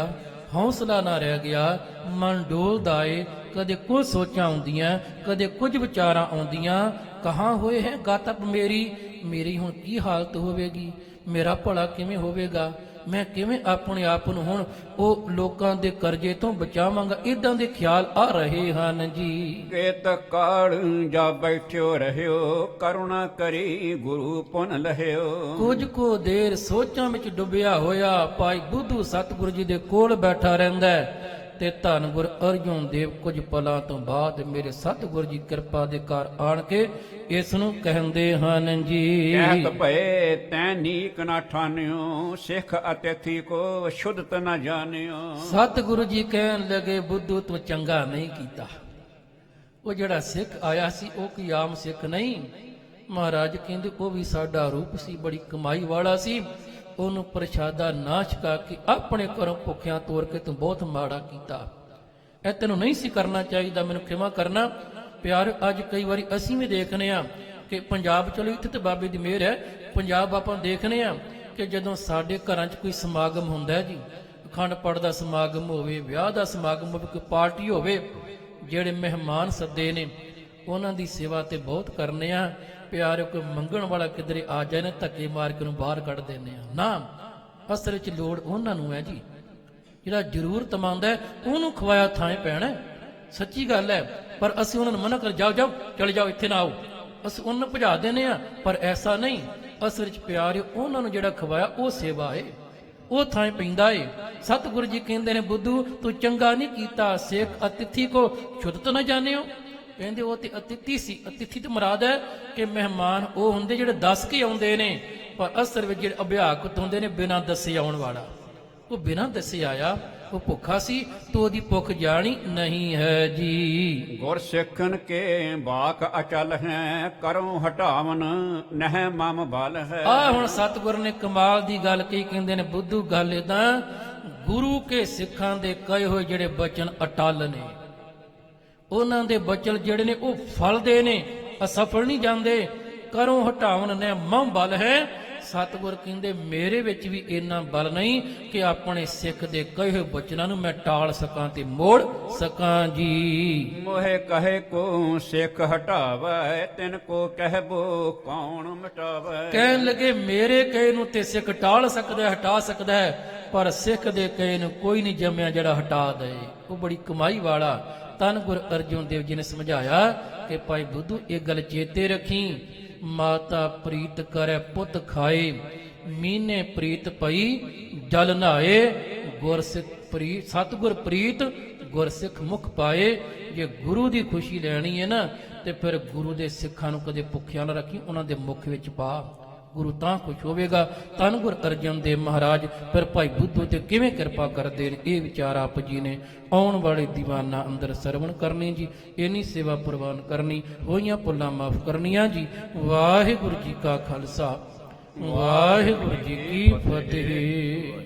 ਹੌਸਲਾ ਨਾ ਰਹਿ ਗਿਆ, ਮਨ ਡੋਲਦਾ ਏ, ਕਦੇ ਕੁਝ ਸੋਚਾਂ ਆਉਂਦੀਆਂ, ਕਦੇ ਕੁਝ ਵਿਚਾਰਾਂ ਆਉਂਦੀਆਂ। ਕਹਾਂ ਹੋਏ ਹੈ ਗਤ ਅਬ ਮੇਰੀ, ਮੇਰੀ ਹੁਣ ਕੀ ਹਾਲਤ ਹੋਵੇਗੀ, ਮੇਰਾ ਭਲਾ ਕਿਵੇਂ ਹੋਵੇਗਾ, ਮੈਂ ਕਿਵੇਂ ਆਪਣੇ ਆਪ ਨੂੰ ਹੁਣ ਉਹ ਲੋਕਾਂ ਦੇ ਕਰਜ਼ੇ ਤੋਂ ਬਚਾਵਾਂਗਾ। ਇਦਾਂ ਦੇ ਖਿਆਲ ਆ ਰਹੇ ਹਨ ਜੀ। ਕੇਤ ਕਾਲ ਜਾ ਬੈਠਿਓ ਰਹਿਓ, ਕਰੁਣਾ ਕਰੀ ਗੁਰੂ ਪੁਨ ਲਹਿਓ। ਕੁਝ ਕੁ ਦੇਰ ਸੋਚਾਂ ਵਿੱਚ ਡੁੱਬਿਆ ਹੋਇਆ ਭਾਈ ਬੁੱਧੂ ਸਤਿਗੁਰੂ ਜੀ ਦੇ ਕੋਲ ਬੈਠਾ ਰਹਿੰਦਾ ਹੈ। ਤੇ ਧੰਨ ਗੁਰ ਅਰਜੁਨ ਦੇਵ ਕੁਝ ਪਲਾਂ ਤੋਂ ਬਾਅਦ ਮੇਰੇ ਸਤਿਗੁਰ ਜੀ ਕਿਰਪਾ ਦੇ ਘਰ ਆਣ ਕੇ ਇਸ ਨੂੰ ਕਹਿੰਦੇ ਹਨ ਜੀ। ਕਹਿਤ ਭਏ ਤੈਂ ਨੀਕ ਨਾ ਠਾਨਿਓ, ਸਿੱਖ ਅਤਿਥੀ ਕੋ ਸ਼ੁੱਧਤ ਨਾ ਜਾਣਿਓ। ਸਤਿਗੁਰੂ ਜੀ ਕਹਿਣ ਲੱਗੇ ਬੁੱਧੂ ਤੂੰ ਚੰਗਾ ਨਹੀਂ ਕੀਤਾ। ਉਹ ਜਿਹੜਾ ਸਿੱਖ ਆਇਆ ਸੀ ਉਹ ਕੋਈ ਆਮ ਸਿੱਖ ਨਹੀਂ। ਮਹਾਰਾਜ ਕਹਿੰਦੇ ਉਹ ਵੀ ਸਾਡਾ ਰੂਪ ਸੀ, ਬੜੀ ਕਮਾਈ ਵਾਲਾ ਸੀ। ਉਹਨੂੰ ਪ੍ਰਸ਼ਾਦਾ ਨਾ ਛਕਾ ਕੇ ਆਪਣੇ ਘਰੋਂ ਭੁੱਖਿਆਂ ਤੋਰ ਕੇ ਤੂੰ ਬਹੁਤ ਮਾੜਾ ਕੀਤਾ। ਇਹ ਤੈਨੂੰ ਨਹੀਂ ਸੀ ਕਰਨਾ ਚਾਹੀਦਾ, ਮੈਨੂੰ ਖਿਮਾ ਕਰਨਾ। ਪਿਆਰ ਅੱਜ ਕਈ ਵਾਰੀ ਅਸੀਂ ਵੀ ਦੇਖਨੇ ਆ ਕਿ ਪੰਜਾਬ ਚਲੋ ਇੱਥੇ ਤੇ ਬਾਬੇ ਦੀ ਮਿਹਰ ਹੈ, ਪੰਜਾਬ ਆਪਾਂ ਦੇਖਨੇ ਆ ਕਿ ਜਦੋਂ ਸਾਡੇ ਘਰਾਂ 'ਚ ਕੋਈ ਸਮਾਗਮ ਹੁੰਦਾ ਹੈ ਜੀ, ਅਖੰਡ ਪਾਠ ਦਾ ਸਮਾਗਮ ਹੋਵੇ, ਵਿਆਹ ਦਾ ਸਮਾਗਮ ਹੋਵੇ, ਕੋਈ ਪਾਰਟੀ ਹੋਵੇ, ਜਿਹੜੇ ਮਹਿਮਾਨ ਸੱਦੇ ਨੇ ਉਹਨਾਂ ਦੀ ਸੇਵਾ ਤੇ ਬਹੁਤ ਕਰਨੇ ਆ। ਪਿਆਰ ਕੋਈ ਮੰਗਣ ਵਾਲਾ ਕਿਧਰੇ ਆ ਜਾਏ ਨਾ ਧੱਕੇ ਮਾਰ ਕੇ ਉਹਨੂੰ ਬਾਹਰ ਕੱਢ ਦਿੰਦੇ ਆ ਨਾ। ਅਸਲ ਵਿੱਚ ਲੋੜ ਉਹਨਾਂ ਨੂੰ ਹੈ ਜੀ, ਜਿਹੜਾ ਜ਼ਰੂਰਤਮੰਦ ਹੈ ਉਹਨੂੰ ਖਵਾਇਆ ਥਾਂ ਪੈਣਾ। ਸੱਚੀ ਗੱਲ ਹੈ। ਪਰ ਅਸੀਂ ਉਹਨਾਂ ਨੂੰ ਮਨਾ ਕਰ ਜਾਓ ਜਾਓ ਚਲੇ ਜਾਓ ਇੱਥੇ ਨਾ ਆਓ, ਅਸੀਂ ਉਹਨਾਂ ਨੂੰ ਭਜਾ ਦਿੰਦੇ ਆ। ਪਰ ਐਸਾ ਨਹੀਂ, ਅਸਲ ਵਿੱਚ ਪਿਆਰ ਉਹਨਾਂ ਨੂੰ ਜਿਹੜਾ ਖਵਾਇਆ ਉਹ ਸੇਵਾ ਹੈ, ਉਹ ਥਾਂ ਪੈਂਦਾ ਏ। ਸਤਿਗੁਰੂ ਜੀ ਕਹਿੰਦੇ ਨੇ ਬੁੱਧੂ ਤੂੰ ਚੰਗਾ ਨਹੀਂ ਕੀਤਾ, ਸਿੱਖ ਅਤਿਥੀ ਕੋ ਸ਼ੁੱਧਤ ਨਾ ਜਾਣਿਓ। ਕਹਿੰਦੇ ਉਹ ਤੇ ਅਤਿਥੀ ਸੀ। ਅਤਿਥੀ ਤੋਂ ਮੁਰਾਦ ਹੈ ਕਿ ਮਹਿਮਾਨ ਉਹ ਹੁੰਦੇ ਜਿਹੜੇ ਦੱਸ ਕੇ ਆਉਂਦੇ ਨੇ, ਪਰ ਅਸਲ ਵਿੱਚ ਜਿਹੜੇ ਅਭਿਆਗਤ ਹੁੰਦੇ ਨੇ ਬਿਨਾਂ ਦੱਸੇ ਆਉਣ ਵਾਲਾ। ਉਹ ਬਿਨਾਂ ਦੱਸੇ ਆਇਆ, ਉਹ ਭੁੱਖਾ ਸੀ ਤੋ ਉਹਦੀ ਭੁੱਖ ਜਾਣੀ ਨਹੀਂ ਹੈ ਜੀ। ਗੁਰ ਸਿੱਖਨ ਕੇ ਬਾਕ ਅਚਲ ਹੈ, ਕਰੋ ਹਟਾਵਨ ਨਹਿ ਮਮ ਬਲ ਹੈ। ਆ ਹੁਣ ਸਤਿਗੁਰ ਨੇ ਕਮਾਲ ਦੀ ਗੱਲ ਕਹੀ। ਕਹਿੰਦੇ ਨੇ ਬੁੱਧੂ ਗੱਲ ਏਦਾਂ, ਗੁਰੂ ਕੇ ਸਿੱਖਾਂ ਦੇ ਕਹੇ ਹੋਏ ਜਿਹੜੇ ਬਚਨ ਅਟਲ ਨੇ, ਉਹਨਾਂ ਦੇ ਬਚਨ ਜਿਹੜੇ ਨੇ ਉਹ ਫਲਦੇ ਨੇ, ਅਸਫਲ ਨਹੀਂ ਜਾਂਦੇ। ਕਰੋ ਹਟਾਵਨ ਨੇ ਮਮ ਬਲ ਹੈ। ਸਤਿਗੁਰ ਕਹਿੰਦੇ ਮੇਰੇ ਵਿੱਚ ਵੀ ਇੰਨਾ ਬਲ ਨਹੀਂ ਕਿ ਆਪਣੇ ਸਿੱਖ ਦੇ ਕਹੇ ਹੋਏ ਬਚਨਾਂ ਨੂੰ ਮੈਂ ਟਾਲ ਸਕਾਂ ਤੇ ਮੋੜ ਸਕਾਂ ਜੀ। ਮੋਹਿ ਕਹੇ ਕੋ ਸਿੱਖ ਹਟਾਵੈ, ਤਿਨ ਕੋ ਕਹਿਬੋ ਕੌਣ ਮਿਟਾਵੈ। ਕਹਿਣ ਲੱਗੇ ਮੇਰੇ ਕਹੇ ਨੂੰ ਤੇ ਸਿੱਖ ਟਾਲ ਸਕਦਾ ਹੈ, ਹਟਾ ਸਕਦਾ ਹੈ, ਪਰ ਸਿੱਖ ਦੇ ਕਹੇ ਨੂੰ ਕੋਈ ਨਹੀਂ ਜੰਮਿਆ ਜਿਹੜਾ ਹਟਾ ਦੇ। ਉਹ ਬੜੀ ਕਮਾਈ ਵਾਲਾ। ਧੰਨ ਗੁਰ ਅਰਜੁਨ ਦੇਵ ਜੀ ਨੇ ਸਮਝਾਇਆ ਕਿ ਭਾਈ ਬੁੱਧੂ ਇਹ ਗੱਲ ਚੇਤੇ ਰੱਖੀ, ਮਾਤਾ ਪ੍ਰੀਤ ਕਰੈ ਪੁੱਤ ਖਾਏ, ਮੀਨੇ ਪ੍ਰੀਤ ਪਈ ਜਲ ਨਹਾਏ। ਗੁਰਸਿੱਖ ਪ੍ਰੀਤ ਸਤਿਗੁਰ ਪ੍ਰੀਤ ਗੁਰਸਿੱਖ ਮੁਖ ਪਾਏ। ਜੇ ਗੁਰੂ ਦੀ ਖੁਸ਼ੀ ਲੈਣੀ ਹੈ ਨਾ ਤੇ ਫਿਰ ਗੁਰੂ ਦੇ ਸਿੱਖਾਂ ਨੂੰ ਕਦੇ ਭੁੱਖਿਆ ਨਾ ਰੱਖੀ, ਉਹਨਾਂ ਦੇ ਮੁਖ ਵਿੱਚ ਪਾ, ਗੁਰੂ ਤਾਂ ਖੁਸ਼ ਹੋਵੇਗਾ। ਧੰਨ ਗੁਰ ਅਰਜਨ ਦੇਵ ਮਹਾਰਾਜ ਫਿਰ ਭਾਈ ਬੁੱਧੂ ਤੇ ਕਿਵੇਂ ਕਿਰਪਾ ਕਰਦੇ ਨੇ, ਇਹ ਵਿਚਾਰ ਆਪ ਜੀ ਨੇ ਆਉਣ ਵਾਲੇ ਦੀਵਾਨਾਂ ਅੰਦਰ ਸਰਵਣ ਕਰਨੇ ਜੀ। ਇੰਨੀ ਸੇਵਾ ਪ੍ਰਵਾਨ ਕਰਨੀ, ਹੋਈਆਂ ਭੁੱਲਾਂ ਮਾਫ ਕਰਨੀਆਂ ਜੀ। ਵਾਹਿਗੁਰੂ ਜੀ ਕਾ ਖਾਲਸਾ, ਵਾਹਿਗੁਰੂ ਜੀ ਕੀ ਫਤਿਹ।